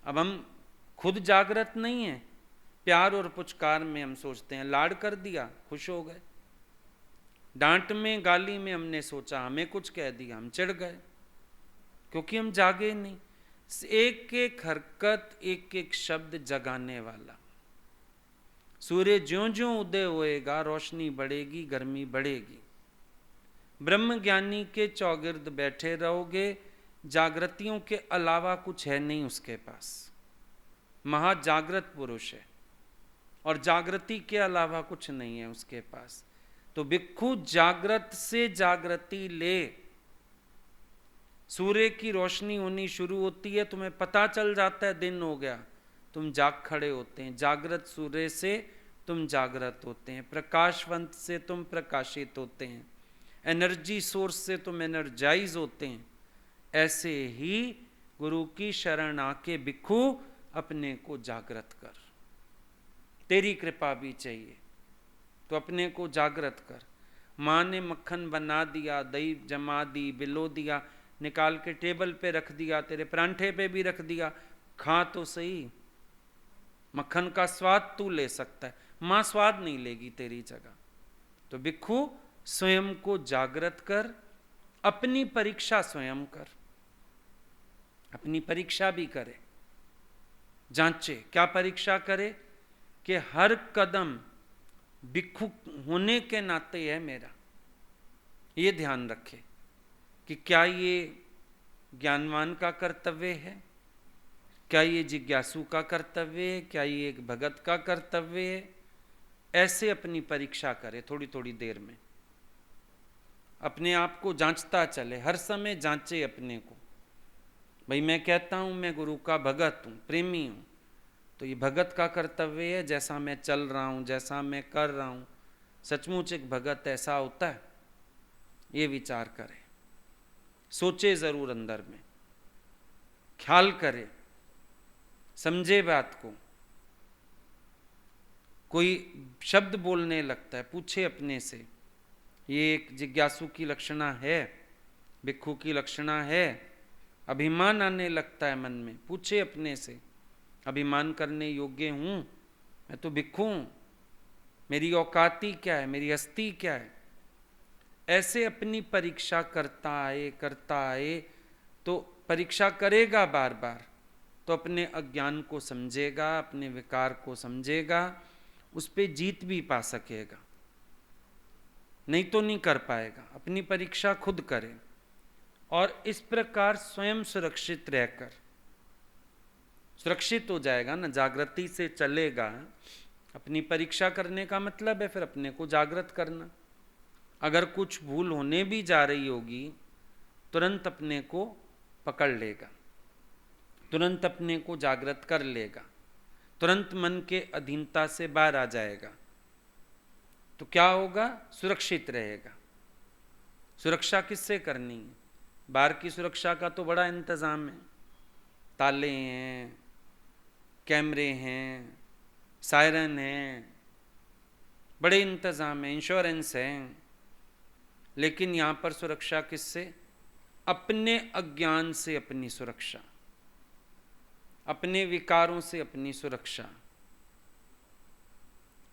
Speaker 1: अब हम खुद जागृत नहीं है, प्यार और पुचकार में हम सोचते हैं लाड कर दिया, खुश हो गए। डांट में, गाली में हमने सोचा हमें कुछ कह दिया, हम चिढ़ गए, क्योंकि हम जागे नहीं। एक एक हरकत, एक एक शब्द जगाने वाला। सूर्य ज्यों ज्यों उदय होएगा रोशनी बढ़ेगी, गर्मी बढ़ेगी। ब्रह्म ज्ञानी के चौगिर्द बैठे रहोगे, जागृतियों के अलावा कुछ है नहीं उसके पास। महाजागृत पुरुष है और जागृति के अलावा कुछ नहीं है उसके पास। तो भिक्खु जागृत से जागृति ले, सूर्य की रोशनी होनी शुरू होती है, तुम्हें पता चल जाता है दिन हो गया, तुम जाग खड़े होते हैं। जागृत सूर्य से तुम जागृत होते हैं, प्रकाशवंत से तुम प्रकाशित होते हैं, एनर्जी सोर्स से तुम एनर्जाइज होते हैं। ऐसे ही गुरु की शरण आके भिक्खु अपने को जागृत कर। तेरी कृपा भी चाहिए तो अपने को जागृत कर। माँ ने मक्खन बना दिया, दही जमा दी, बिलो दिया, निकाल के टेबल पे रख दिया, तेरे परांठे पे भी रख दिया, खा तो सही। मक्खन का स्वाद तू ले सकता है, माँ स्वाद नहीं लेगी तेरी जगह। तो भिक्खु स्वयं को जागृत कर, अपनी परीक्षा स्वयं कर। अपनी परीक्षा भी करे, जांचे। क्या परीक्षा करे? कि हर कदम भिक्खु होने के नाते है मेरा, ये ध्यान रखे कि क्या ये ज्ञानवान का कर्तव्य है, क्या ये जिज्ञासु का कर्तव्य है, क्या ये एक भगत का कर्तव्य है। ऐसे अपनी परीक्षा करे थोड़ी थोड़ी देर में, अपने आप को जांचता चले, हर समय जांचे अपने को। भाई मैं कहता हूँ मैं गुरु का भगत हूँ, प्रेमी हूँ, तो ये भगत का कर्तव्य है, जैसा मैं चल रहा हूँ, जैसा मैं कर रहा हूँ, सचमुच एक भगत ऐसा होता है? ये विचार करे, सोचे जरूर, अंदर में ख्याल करे, समझे बात को। कोई शब्द बोलने लगता है, पूछे अपने से, ये एक जिज्ञासु की लक्षणा है, भिक्खु की लक्षणा है? अभिमान आने लगता है मन में, पूछे अपने से, अभिमान करने योग्य हूँ? मैं तो भिक्खु हूँ, मेरी औकाती क्या है, मेरी हस्ती क्या है? ऐसे अपनी परीक्षा करता आए तो परीक्षा करेगा बार बार, तो अपने अज्ञान को समझेगा, अपने विकार को समझेगा, उस पर जीत भी पा सकेगा। नहीं तो नहीं कर पाएगा। अपनी परीक्षा खुद करे और इस प्रकार स्वयं सुरक्षित रहकर सुरक्षित हो जाएगा ना, जागृति से चलेगा। अपनी परीक्षा करने का मतलब है फिर अपने को जागृत करना। अगर कुछ भूल होने भी जा रही होगी, तुरंत अपने को पकड़ लेगा, तुरंत अपने को जागृत कर लेगा, तुरंत मन के अधीनता से बाहर आ जाएगा। तो क्या होगा? सुरक्षित रहेगा। सुरक्षा किससे करनी है? बाहर की सुरक्षा का तो बड़ा इंतजाम है, ताले हैं, कैमरे हैं, सायरन हैं, बड़े इंतजाम है, इंश्योरेंस है। लेकिन यहाँ पर सुरक्षा किससे? अपने अज्ञान से अपनी सुरक्षा, अपने विकारों से अपनी सुरक्षा।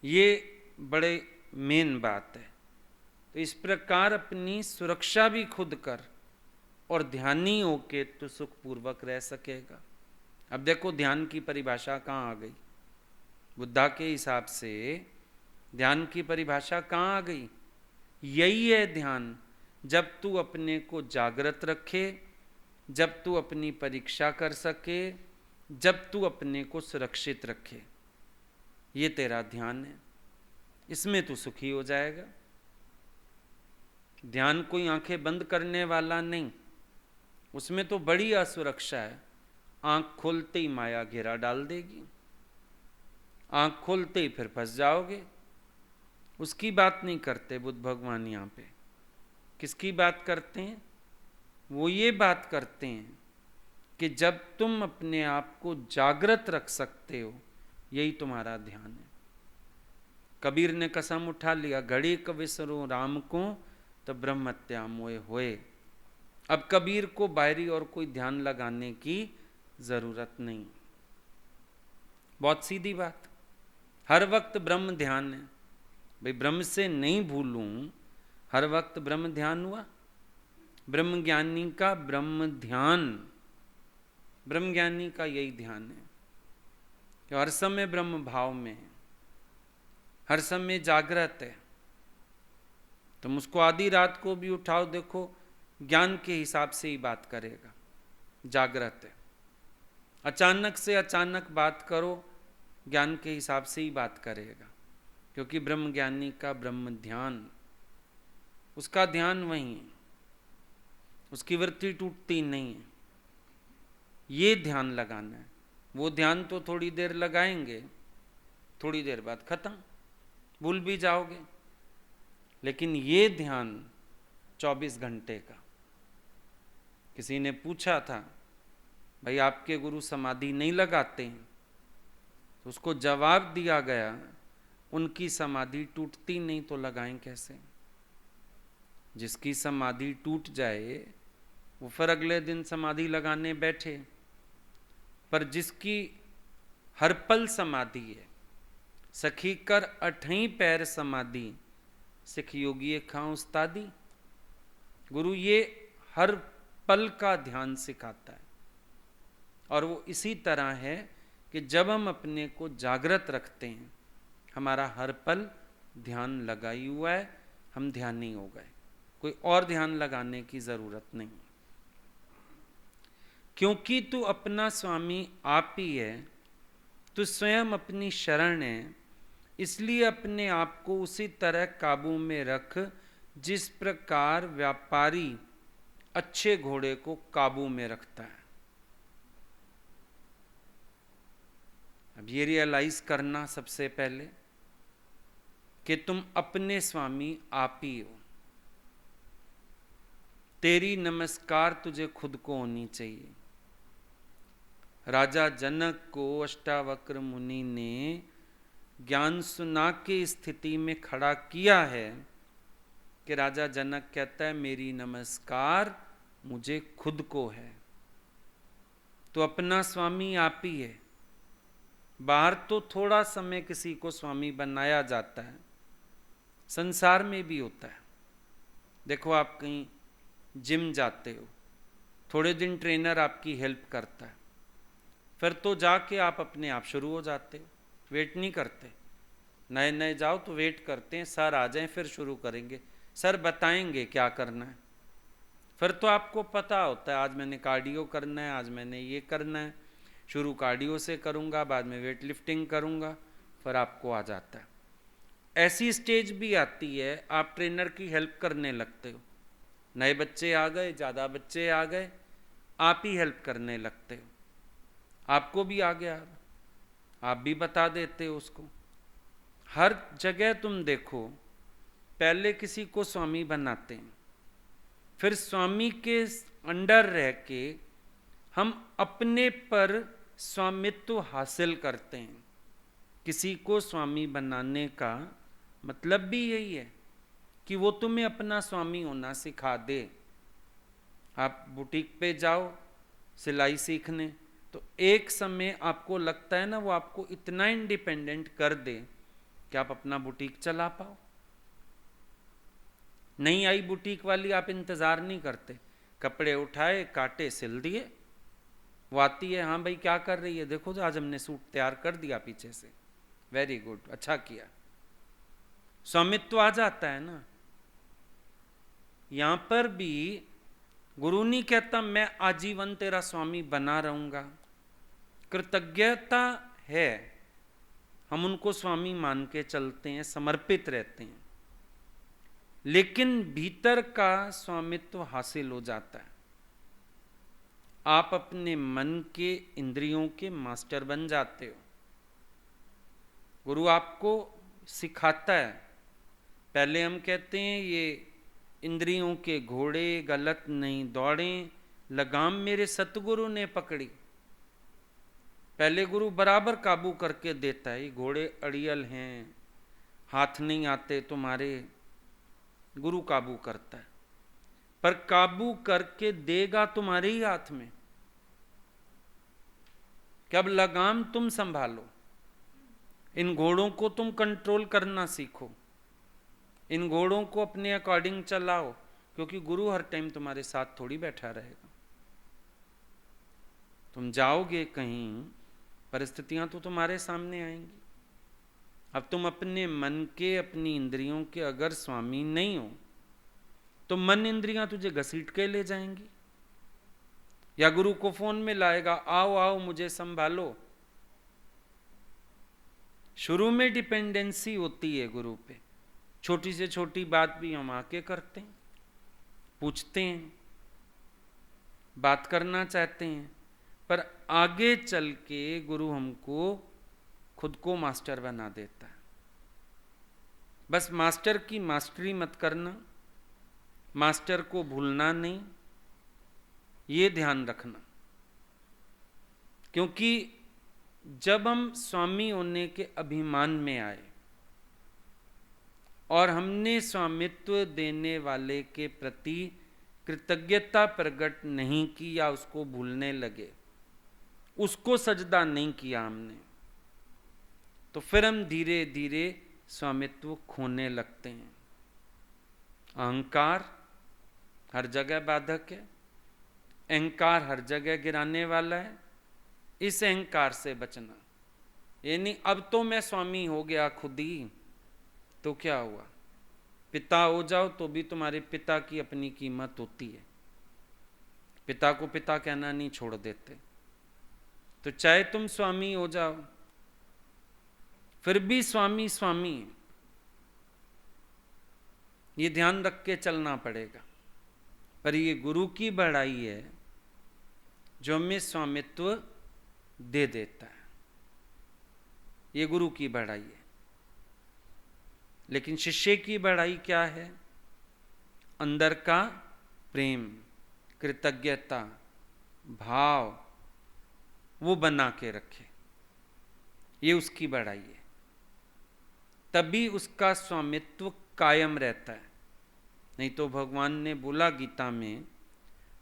Speaker 1: ये बड़े मेन बात है। तो इस प्रकार अपनी सुरक्षा भी खुद कर और ध्यानी होके तो सुखपूर्वक रह सकेगा। अब देखो ध्यान की परिभाषा कहाँ आ गई? बुद्धा के हिसाब से ध्यान की परिभाषा कहाँ आ गई? यही है ध्यान। जब तू अपने को जागृत रखे, जब तू अपनी परीक्षा कर सके, जब तू अपने को सुरक्षित रखे, ये तेरा ध्यान है। इसमें तू सुखी हो जाएगा। ध्यान कोई आंखें बंद करने वाला नहीं, उसमें तो बड़ी असुरक्षा है। आंख खोलते ही माया घेरा डाल देगी, आंख खोलते ही फिर फंस जाओगे। उसकी बात नहीं करते बुद्ध भगवान। यहाँ पे किसकी बात करते हैं? वो ये बात करते हैं कि जब तुम अपने आप को जागृत रख सकते हो, यही तुम्हारा ध्यान है। कबीर ने कसम उठा लिया, घड़ी क विसरो राम को तो ब्रह्मत्या मोए होए। अब कबीर को बाहरी और कोई ध्यान लगाने की जरूरत नहीं। बहुत सीधी बात, हर वक्त ब्रह्म ध्यान है। भाई ब्रह्म से नहीं भूलूं, हर वक्त ब्रह्म ध्यान हुआ। ब्रह्म ज्ञानी का ब्रह्म ध्यान, ब्रह्म ज्ञानी का यही ध्यान है कि हर समय ब्रह्म भाव में है, हर समय जागृत है। तुम उसको आधी रात को भी उठाओ, देखो ज्ञान के हिसाब से ही बात करेगा, जागृत है। अचानक से अचानक बात करो, ज्ञान के हिसाब से ही बात करेगा, क्योंकि ब्रह्म ज्ञानी का ब्रह्म ध्यान, उसका ध्यान वही है, उसकी वृत्ति टूटती नहीं है। ये ध्यान लगाना है। वो ध्यान तो थोड़ी देर लगाएंगे, थोड़ी देर बाद खत्म, भूल भी जाओगे। लेकिन ये ध्यान 24 घंटे का। किसी ने पूछा था, भाई आपके गुरु समाधि नहीं लगाते हैं? तो उसको जवाब दिया गया, उनकी समाधि टूटती नहीं तो लगाएं कैसे? जिसकी समाधि टूट जाए वो फिर अगले दिन समाधि लगाने बैठे, पर जिसकी हर पल समाधि है, सखी कर अठई पैर समाधि, सिख योगी खां उस्तादी। गुरु ये हर पल का ध्यान सिखाता है, और वो इसी तरह है कि जब हम अपने को जागृत रखते हैं, हमारा हर पल ध्यान लगा ही हुआ है, हम ध्यानी हो गए, कोई और ध्यान लगाने की जरूरत नहीं। क्योंकि तू अपना स्वामी आप ही है, तू स्वयं अपनी शरण है, इसलिए अपने आप को उसी तरह काबू में रख जिस प्रकार व्यापारी अच्छे घोड़े को काबू में रखता है। अब ये रियलाइज करना सबसे पहले कि तुम अपने स्वामी आप ही हो। तेरी नमस्कार तुझे खुद को होनी चाहिए। राजा जनक को अष्टावक्र मुनि ने ज्ञान सुना के स्थिति में खड़ा किया है कि राजा जनक कहता है मेरी नमस्कार मुझे खुद को है। तो अपना स्वामी आप ही है। बाहर तो थोड़ा समय किसी को स्वामी बनाया जाता है, संसार में भी होता है। देखो आप कहीं जिम जाते हो, थोड़े दिन ट्रेनर आपकी हेल्प करता है, फिर तो जाके आप अपने आप शुरू हो जाते हो, वेट नहीं करते। नए नए जाओ तो वेट करते हैं, सर आ जाएं फिर शुरू करेंगे, सर बताएंगे क्या करना है। फिर तो आपको पता होता है आज मैंने कार्डियो करना है, आज मैंने ये करना है, शुरू कार्डियो से करूँगा, बाद में वेट लिफ्टिंग करूँगा, फिर आपको आ जाता है। ऐसी स्टेज भी आती है आप ट्रेनर की हेल्प करने लगते हो, नए बच्चे आ गए, ज़्यादा बच्चे आ गए, आप ही हेल्प करने लगते हो, आपको भी आ गया, आप भी बता देते हो उसको। हर जगह तुम देखो, पहले किसी को स्वामी बनाते हैं, फिर स्वामी के अंडर रह के हम अपने पर स्वामित्व हासिल करते हैं। किसी को स्वामी बनाने का मतलब भी यही है कि वो तुम्हें अपना स्वामी होना सिखा दे। आप बुटीक पे जाओ सिलाई सीखने, तो एक समय आपको लगता है ना, वो आपको इतना इंडिपेंडेंट कर दे कि आप अपना बुटीक चला पाओ। नहीं आई बुटीक वाली, आप इंतज़ार नहीं करते, कपड़े उठाए, काटे, सिल दिए। वो आती है, हाँ भाई क्या कर रही है, देखो तो आज हमने सूट तैयार कर दिया पीछे से, वेरी गुड, अच्छा किया। स्वामित्व आ जाता है ना। यहां पर भी गुरु नहीं कहता मैं आजीवन तेरा स्वामी बना रहूंगा। कृतज्ञता है, हम उनको स्वामी मान के चलते हैं, समर्पित रहते हैं, लेकिन भीतर का स्वामित्व हासिल हो जाता है। आप अपने मन के इंद्रियों के मास्टर बन जाते हो। गुरु आपको सिखाता है। पहले हम कहते हैं ये इंद्रियों के घोड़े गलत नहीं दौड़ें, लगाम मेरे सतगुरु ने पकड़ी। पहले गुरु बराबर काबू करके देता है, ये घोड़े अड़ियल हैं, हाथ नहीं आते तुम्हारे, गुरु काबू करता है, पर काबू करके देगा तुम्हारे ही हाथ में। कब लगाम तुम संभालो, इन घोड़ों को तुम कंट्रोल करना सीखो, इन घोड़ों को अपने अकॉर्डिंग चलाओ, क्योंकि गुरु हर टाइम तुम्हारे साथ थोड़ी बैठा रहेगा। तुम जाओगे कहीं, परिस्थितियां तो तुम्हारे सामने आएंगी, अब तुम अपने मन के, अपनी इंद्रियों के अगर स्वामी नहीं हो तो मन इंद्रियां तुझे घसीट के ले जाएंगी, या गुरु को फोन में लाएगा, आओ आओ मुझे संभालो। शुरू में डिपेंडेंसी होती है गुरु पे, छोटी से छोटी बात भी हम आके करते हैं, पूछते हैं, बात करना चाहते हैं, पर आगे चल के गुरु हमको खुद को मास्टर बना देता है। बस मास्टर की मास्टरी मत करना, मास्टर को भूलना नहीं, ये ध्यान रखना। क्योंकि जब हम स्वामी होने के अभिमान में आए और हमने स्वामित्व देने वाले के प्रति कृतज्ञता प्रकट नहीं की या उसको भूलने लगे, उसको सजदा नहीं किया हमने, तो फिर हम धीरे धीरे स्वामित्व खोने लगते हैं। अहंकार हर जगह बाधक है, अहंकार हर जगह गिराने वाला है। इस अहंकार से बचना, यानी अब तो मैं स्वामी हो गया खुद ही, तो क्या हुआ, पिता हो जाओ तो भी तुम्हारे पिता की अपनी कीमत होती है, पिता को पिता कहना नहीं छोड़ देते। तो चाहे तुम स्वामी हो जाओ, फिर भी स्वामी स्वामी, ये ध्यान रख के चलना पड़ेगा। पर ये गुरु की बड़ाई है जो हमें स्वामित्व दे देता है, ये गुरु की बड़ाई है। लेकिन शिष्य की बड़ाई क्या है? अंदर का प्रेम, कृतज्ञता, भाव वो बना के रखे, ये उसकी बड़ाई है। तभी उसका स्वामित्व कायम रहता है। नहीं तो भगवान ने बोला गीता में,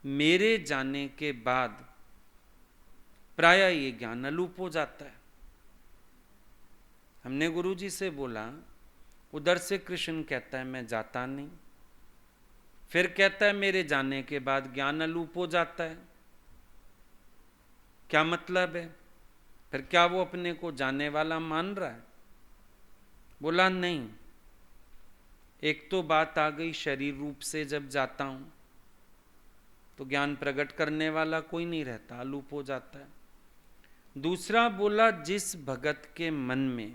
Speaker 1: मेरे जाने के बाद प्राय ये ज्ञान अलूप हो जाता है। हमने गुरु जी से बोला, उधर से कृष्ण कहता है मैं जाता नहीं, फिर कहता है मेरे जाने के बाद ज्ञान अलूप हो जाता है। क्या मतलब है? फिर क्या वो अपने को जाने वाला मान रहा है? बोला नहीं, एक तो बात आ गई शरीर रूप से जब जाता हूं तो ज्ञान प्रकट करने वाला कोई नहीं रहता, अलूप हो जाता है। दूसरा बोला, जिस भगत के मन में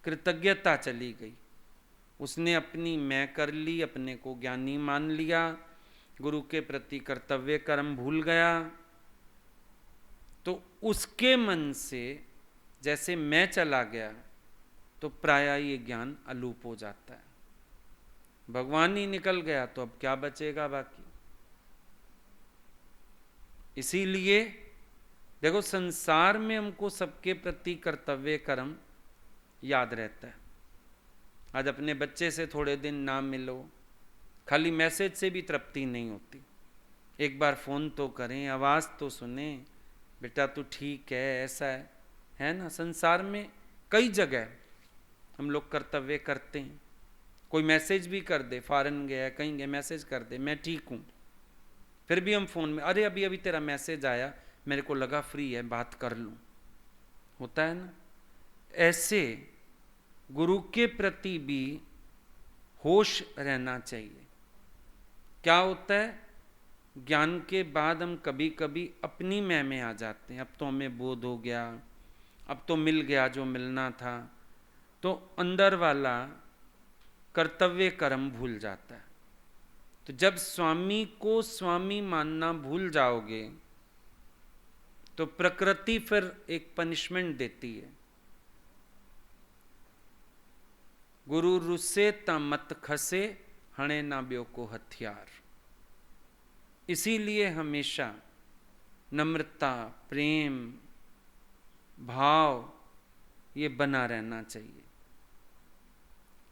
Speaker 1: कृतज्ञता चली गई, उसने अपनी मैं कर ली, अपने को ज्ञानी मान लिया, गुरु के प्रति कर्तव्य कर्म भूल गया, तो उसके मन से जैसे मैं चला गया तो प्राय ये ज्ञान अलूप हो जाता है। भगवान ही निकल गया तो अब क्या बचेगा बाकी। इसीलिए देखो, संसार में हमको सबके प्रति कर्तव्य कर्म याद रहता है। आज अपने बच्चे से थोड़े दिन ना मिलो, खाली मैसेज से भी तृप्ति नहीं होती, एक बार फोन तो करें, आवाज़ तो सुने, बेटा तू ठीक है, ऐसा है ना। संसार में कई जगह हम लोग कर्तव्य करते हैं। कोई मैसेज भी कर दे, फॉरेन गया कहीं गया, मैसेज कर दे मैं ठीक हूँ, फिर भी हम फोन में, अरे अभी अभी तेरा मैसेज आया, मेरे को लगा फ्री है बात कर लूँ, होता है ना। ऐसे गुरु के प्रति भी होश रहना चाहिए। क्या होता है, ज्ञान के बाद हम कभी कभी अपनी मैं में आ जाते हैं, अब तो हमें बोध हो गया, अब तो मिल गया जो मिलना था, तो अंदर वाला कर्तव्य कर्म भूल जाता है। तो जब स्वामी को स्वामी मानना भूल जाओगे तो प्रकृति फिर एक पनिशमेंट देती है। गुरु रुसे ता मत खसे, हणे ना ब्यो को हथियार। इसीलिए हमेशा नम्रता, प्रेम, भाव ये बना रहना चाहिए।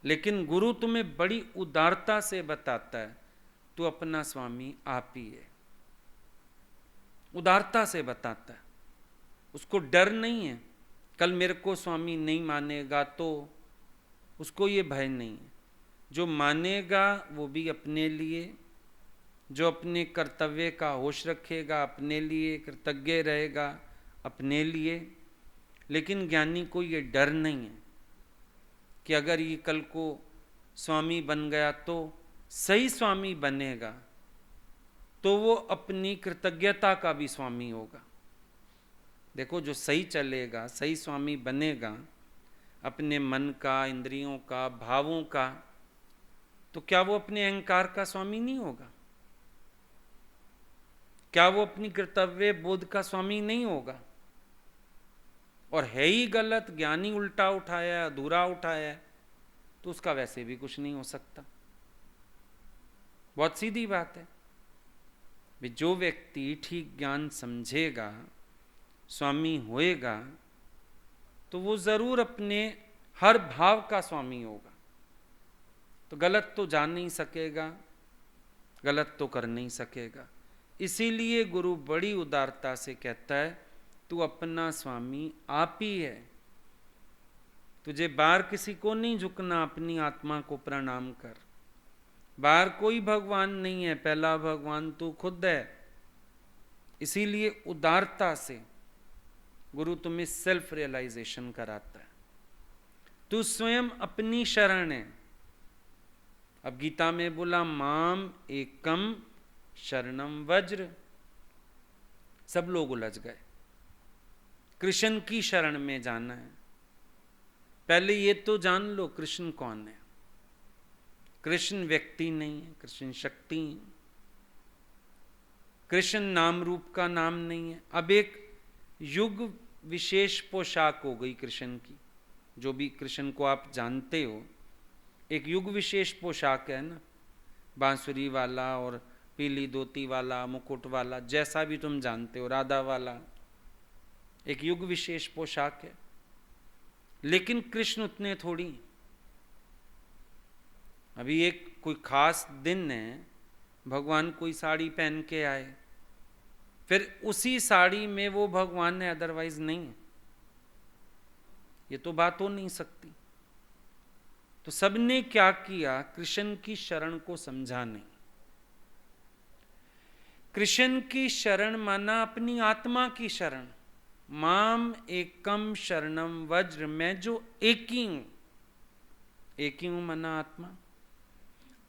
Speaker 1: लेकिन गुरु तुम्हें बड़ी उदारता से बताता है, तू अपना स्वामी आप ही है, उदारता से बताता है। उसको डर नहीं है कल मेरे को स्वामी नहीं मानेगा, तो उसको ये भय नहीं है। जो मानेगा वो भी अपने लिए, जो अपने कर्तव्य का होश रखेगा अपने लिए, कृतज्ञ रहेगा अपने लिए। लेकिन ज्ञानी को ये डर नहीं है कि अगर ये कल को स्वामी बन गया तो सही स्वामी बनेगा तो वो अपनी कृतज्ञता का भी स्वामी होगा। देखो, जो सही चलेगा, सही स्वामी बनेगा अपने मन का, इंद्रियों का, भावों का, तो क्या वो अपने अहंकार का स्वामी नहीं होगा? क्या वो अपनी कर्तव्य बोध का स्वामी नहीं होगा? और है ही गलत, ज्ञानी उल्टा उठाया, अधूरा उठाया, तो उसका वैसे भी कुछ नहीं हो सकता। बहुत सीधी बात है। जो व्यक्ति ठीक ज्ञान समझेगा, स्वामी होएगा, तो वो जरूर अपने हर भाव का स्वामी होगा। तो गलत तो जान नहीं सकेगा, गलत तो कर नहीं सकेगा। इसीलिए गुरु बड़ी उदारता से कहता है, तू अपना स्वामी आप ही है। तुझे बाहर किसी को नहीं झुकना, अपनी आत्मा को प्रणाम कर। बाहर कोई भगवान नहीं है, पहला भगवान तू खुद है। इसीलिए उदारता से गुरु तुम्हें सेल्फ रियलाइजेशन कराता है। तू स्वयं अपनी शरण है। अब गीता में बोला, माम एकम शरणम वज्र। सब लोग उलझ गए, कृष्ण की शरण में जाना है। पहले ये तो जान लो कृष्ण कौन है। कृष्ण व्यक्ति नहीं है, कृष्ण शक्ति है। कृष्ण नाम रूप का नाम नहीं है। अब एक युग विशेष पोशाक हो गई कृष्ण की। जो भी कृष्ण को आप जानते हो, एक युग विशेष पोशाक है ना, बांसुरी वाला और पीली धोती वाला, मुकुट वाला, जैसा भी तुम जानते हो, राधा वाला, एक युग विशेष पोशाक है। लेकिन कृष्ण उतने थोड़ी। अभी एक कोई खास दिन है, भगवान कोई साड़ी पहन के आए, फिर उसी साड़ी में वो भगवान है, अदरवाइज नहीं है। ये तो बात हो नहीं सकती। तो सबने क्या किया? कृष्ण की शरण को समझा नहीं। कृष्ण की शरण माना अपनी आत्मा की शरण। माम एकम शरणम वज्र, मैं जो एक ही हूं, एक ही हूं माना आत्मा।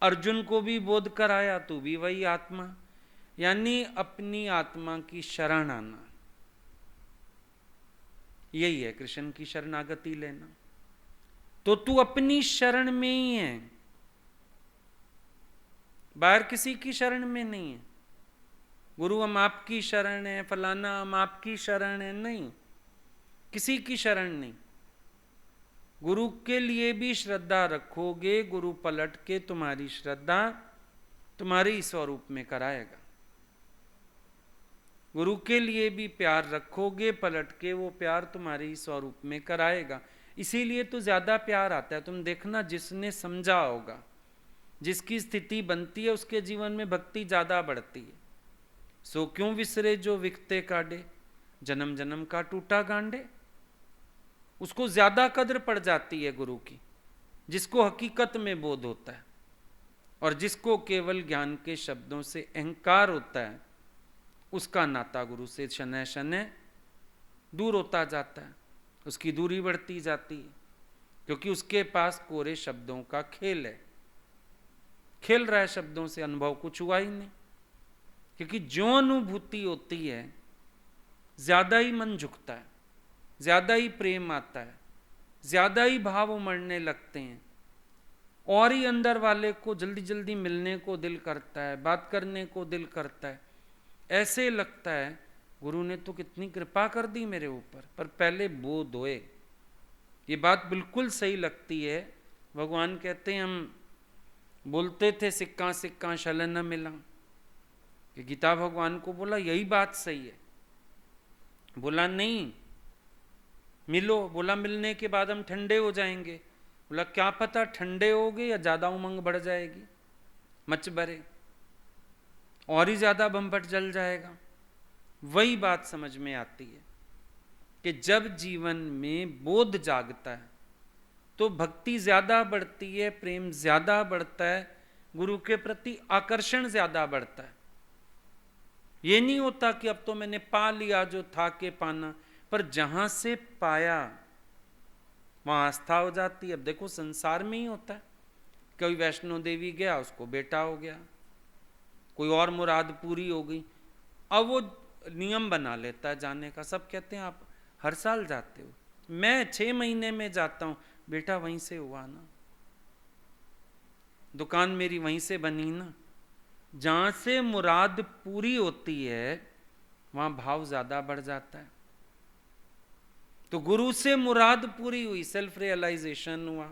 Speaker 1: अर्जुन को भी बोध कराया, तू भी वही आत्मा, यानी अपनी आत्मा की शरण आना। यही है कृष्ण की शरणागति लेना। तो तू अपनी शरण में ही है, बाहर किसी की शरण में नहीं है। गुरु हम आपकी शरण है, फलाना हम आपकी शरण है, नहीं, किसी की शरण नहीं। गुरु के लिए भी श्रद्धा रखोगे, गुरु पलट के तुम्हारी श्रद्धा तुम्हारे ही स्वरूप में कराएगा। गुरु के लिए भी प्यार रखोगे, पलट के वो प्यार तुम्हारे ही स्वरूप में कराएगा। इसीलिए तो ज्यादा प्यार आता है। तुम देखना, जिसने समझा होगा, जिसकी स्थिति बनती है, उसके जीवन में भक्ति ज्यादा बढ़ती है। सो क्यों विसरे जो विकते काटे, जन्म जन्म का टूटा गांडे। उसको ज्यादा कद्र पड़ जाती है गुरु की, जिसको हकीकत में बोध होता है। और जिसको केवल ज्ञान के शब्दों से अहंकार होता है, उसका नाता गुरु से शनय शनय दूर होता जाता है, उसकी दूरी बढ़ती जाती है। क्योंकि उसके पास कोरे शब्दों का खेल है, खेल रहा है शब्दों से, अनुभव कुछ हुआ ही नहीं। क्योंकि जो अनुभूति होती है, ज्यादा ही मन झुकता है, ज्यादा ही प्रेम आता है, ज्यादा ही भाव उमड़ने लगते हैं, और ही अंदर वाले को जल्दी जल्दी मिलने को दिल करता है, बात करने को दिल करता है। ऐसे लगता है गुरु ने तो कितनी कृपा कर दी मेरे ऊपर, पर पहले बोध होए। ये बात बिल्कुल सही लगती है। भगवान कहते हैं, हम बोलते थे सिक्का सिक्का शल न मिला, कि गीता भगवान को बोला यही बात सही है। बोला नहीं मिलो, बोला मिलने के बाद हम ठंडे हो जाएंगे। बोला क्या पता ठंडे होगे या ज्यादा उमंग बढ़ जाएगी, मच भरे, और ही ज्यादा बम्बट जल जाएगा। वही बात समझ में आती है कि जब जीवन में बोध जागता है तो भक्ति ज्यादा बढ़ती है, प्रेम ज्यादा बढ़ता है, गुरु के प्रति आकर्षण ज्यादा बढ़ता है। ये नहीं होता कि अब तो मैंने पा लिया जो था के पाना, पर जहां से पाया वहाँ आस्था हो जाती है। अब देखो संसार में ही होता है, कोई वैष्णो देवी गया, उसको बेटा हो गया, कोई और मुराद पूरी हो गई, अब वो नियम बना लेता है जाने का। सब कहते हैं आप हर साल जाते हो, मैं 6 महीने में जाता हूँ। बेटा वहीं से हुआ ना, दुकान मेरी वहीं से बनी ना। जहाँ से मुराद पूरी होती है वहाँ भाव ज़्यादा बढ़ जाता है। तो गुरु से मुराद पूरी हुई, सेल्फ रियलाइजेशन हुआ,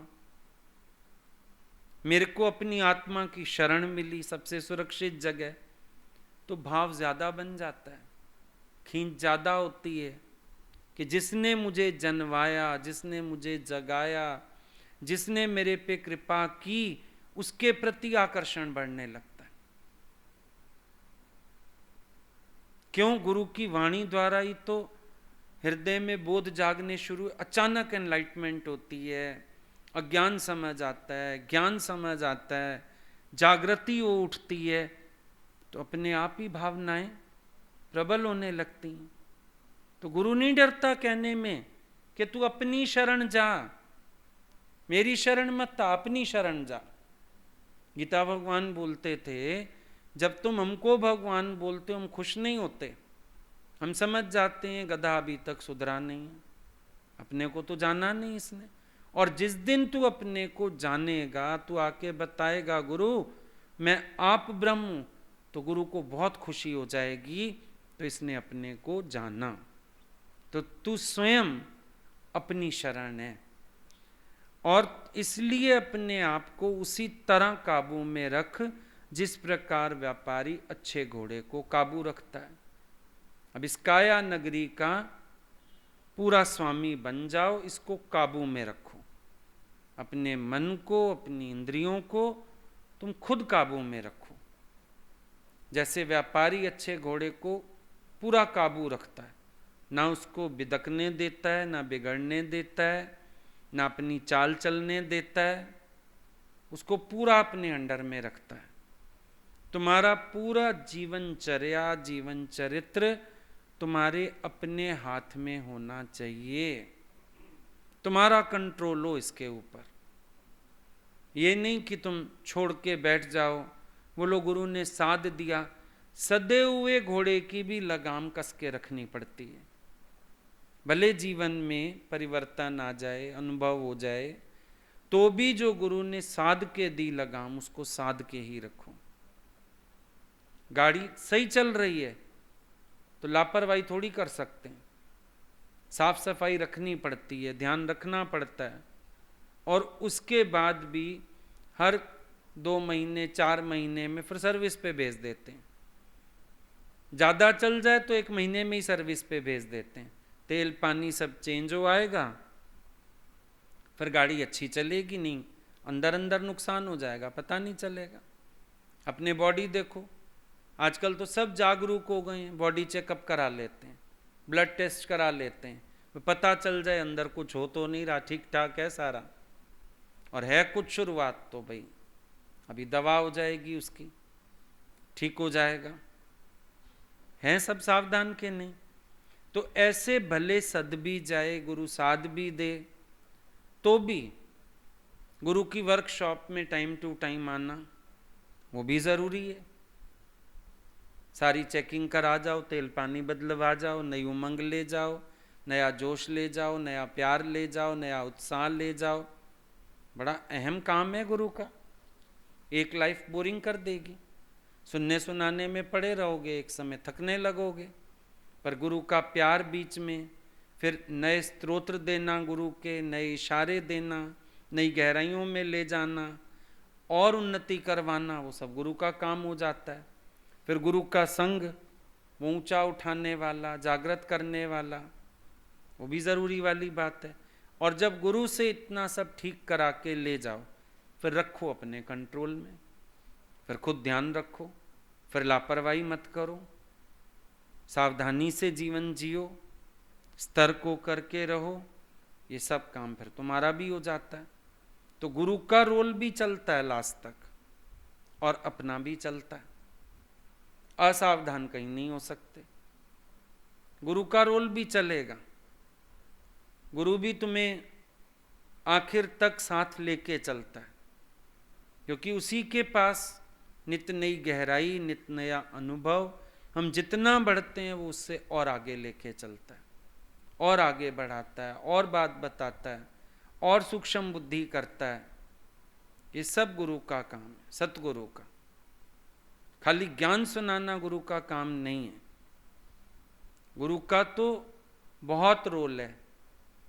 Speaker 1: मेरे को अपनी आत्मा की शरण मिली, सबसे सुरक्षित जगह, तो भाव ज़्यादा बन जाता है, खींच ज़्यादा होती है कि जिसने मुझे जन्माया, जिसने मुझे जगाया, जिसने मेरे पे कृपा की, उसके प्रति आकर्षण बढ़ने लगता है। क्यों? गुरु की वाणी द्वारा ही तो हृदय में बोध जागने शुरू, अचानक एनलाइटमेंट होती है, अज्ञान समझ आता है, ज्ञान समझ आता है, जागृति हो उठती है, तो अपने आप ही भावनाएं प्रबल होने लगती हैं। तो गुरु नहीं डरता कहने में कि तू अपनी शरण जा, मेरी शरण मत आ, अपनी शरण जा। गीता भगवान बोलते थे, जब तुम हमको भगवान बोलते हो हम खुश नहीं होते, हम समझ जाते हैं गधा अभी तक सुधरा नहीं है, अपने को तो जाना नहीं इसने। और जिस दिन तू अपने को जानेगा, तू आके बताएगा गुरु मैं आप ब्रह्म हूं, तो गुरु को बहुत खुशी हो जाएगी, तो इसने अपने को जाना। तो तू स्वयं अपनी शरण है, और इसलिए अपने आप को उसी तरह काबू में रख जिस प्रकार व्यापारी अच्छे घोड़े को काबू रखता है। अब इस काया नगरी का पूरा स्वामी बन जाओ, इसको काबू में रखो, अपने मन को, अपनी इंद्रियों को तुम खुद काबू में रखो। जैसे व्यापारी अच्छे घोड़े को पूरा काबू रखता है, ना उसको बिदकने देता है, ना बिगड़ने देता है, ना अपनी चाल चलने देता है, उसको पूरा अपने अंडर में रखता है। तुम्हारा पूरा जीवनचर्या, जीवन चरित्र तुम्हारे अपने हाथ में होना चाहिए, तुम्हारा कंट्रोल हो इसके ऊपर। ये नहीं कि तुम छोड़ के बैठ जाओ, बोलो गुरु ने साध दिया, सदे हुए घोड़े की भी लगाम कस के रखनी पड़ती है। भले जीवन में परिवर्तन आ जाए, अनुभव हो जाए, तो भी जो गुरु ने साध के दी लगाम, उसको साध के ही रखो। गाड़ी सही चल रही है तो लापरवाही थोड़ी कर सकते हैं, साफ सफाई रखनी पड़ती है, ध्यान रखना पड़ता है, और उसके बाद भी हर 2 महीने 4 महीने में फिर सर्विस पे भेज देते हैं। ज़्यादा चल जाए तो 1 महीने में ही सर्विस पे भेज देते हैं, तेल पानी सब चेंज हो आएगा, फिर गाड़ी अच्छी चलेगी नहीं, अंदर अंदर नुकसान हो जाएगा, पता नहीं चलेगा। अपने बॉडी देखो, आजकल तो सब जागरूक हो गए हैं, बॉडी चेकअप करा लेते हैं, ब्लड टेस्ट करा लेते हैं, पता चल जाए अंदर कुछ हो तो नहीं रहा, ठीक ठाक है सारा, और है कुछ शुरुआत तो भाई अभी दवा हो जाएगी उसकी, ठीक हो जाएगा। हैं सब सावधान के नहीं? तो ऐसे भले सद भी जाए, गुरु साध भी दे, तो भी गुरु की वर्कशॉप में टाइम टू टाइम आना वो भी ज़रूरी है। सारी चेकिंग करा जाओ, तेल पानी बदलवा जाओ, नई उमंग ले जाओ, नया जोश ले जाओ, नया प्यार ले जाओ, नया उत्साह ले जाओ। बड़ा अहम काम है गुरु का। एक लाइफ बोरिंग कर देगी, सुनने सुनाने में पड़े रहोगे, एक समय थकने लगोगे, पर गुरु का प्यार बीच में, फिर नए स्तोत्र देना गुरु के, नए इशारे देना, नई गहराइयों में ले जाना और उन्नति करवाना, वो सब गुरु का काम हो जाता है। फिर गुरु का संग, वो ऊंचा उठाने वाला, जागृत करने वाला, वो भी ज़रूरी वाली बात है। और जब गुरु से इतना सब ठीक करा के ले जाओ, फिर रखो अपने कंट्रोल में, फिर खुद ध्यान रखो, फिर लापरवाही मत करो, सावधानी से जीवन जियो, स्तर को करके रहो, ये सब काम फिर तुम्हारा भी हो जाता है। तो गुरु का रोल भी चलता है लास्ट तक, और अपना भी चलता है। असावधान कहीं नहीं हो सकते, गुरु का रोल भी चलेगा। गुरु भी तुम्हें आखिर तक साथ लेके चलता है, क्योंकि उसी के पास नित्य नई गहराई, नित्य नया अनुभव, हम जितना बढ़ते हैं वो उससे और आगे लेके चलता है, और आगे बढ़ाता है, और बात बताता है, और सूक्ष्म बुद्धि करता है। ये सब गुरु का काम है, सतगुरु का। खाली ज्ञान सुनाना गुरु का काम नहीं है। गुरु का तो बहुत रोल है,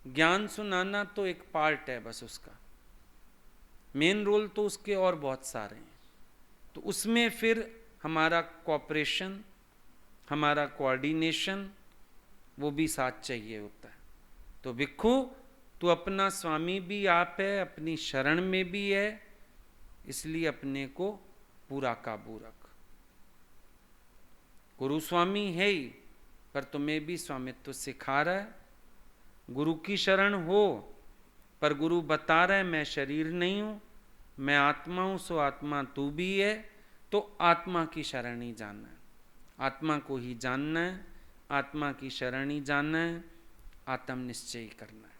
Speaker 1: ज्ञान सुनाना तो एक पार्ट है बस उसका। मेन रोल तो उसके और बहुत सारे हैं। तो उसमें फिर हमारा कोऑपरेशन, हमारा कोऑर्डिनेशन, वो भी साथ चाहिए होता है। तो भिक्खु, तू अपना स्वामी भी आप है, अपनी शरण में भी है, इसलिए अपने को पूरा काबू रख। गुरु स्वामी है ही, पर तुम्हें भी स्वामित्व सिखा रहा है। गुरु की शरण हो, पर गुरु बता रहा है मैं शरीर नहीं हूँ, मैं आत्मा हूँ, सो आत्मा तू भी है। तो आत्मा की शरण ही जानना है, आत्मा को ही जानना है, आत्मा की शरण ही जानना है, आत्म निश्चय करना है।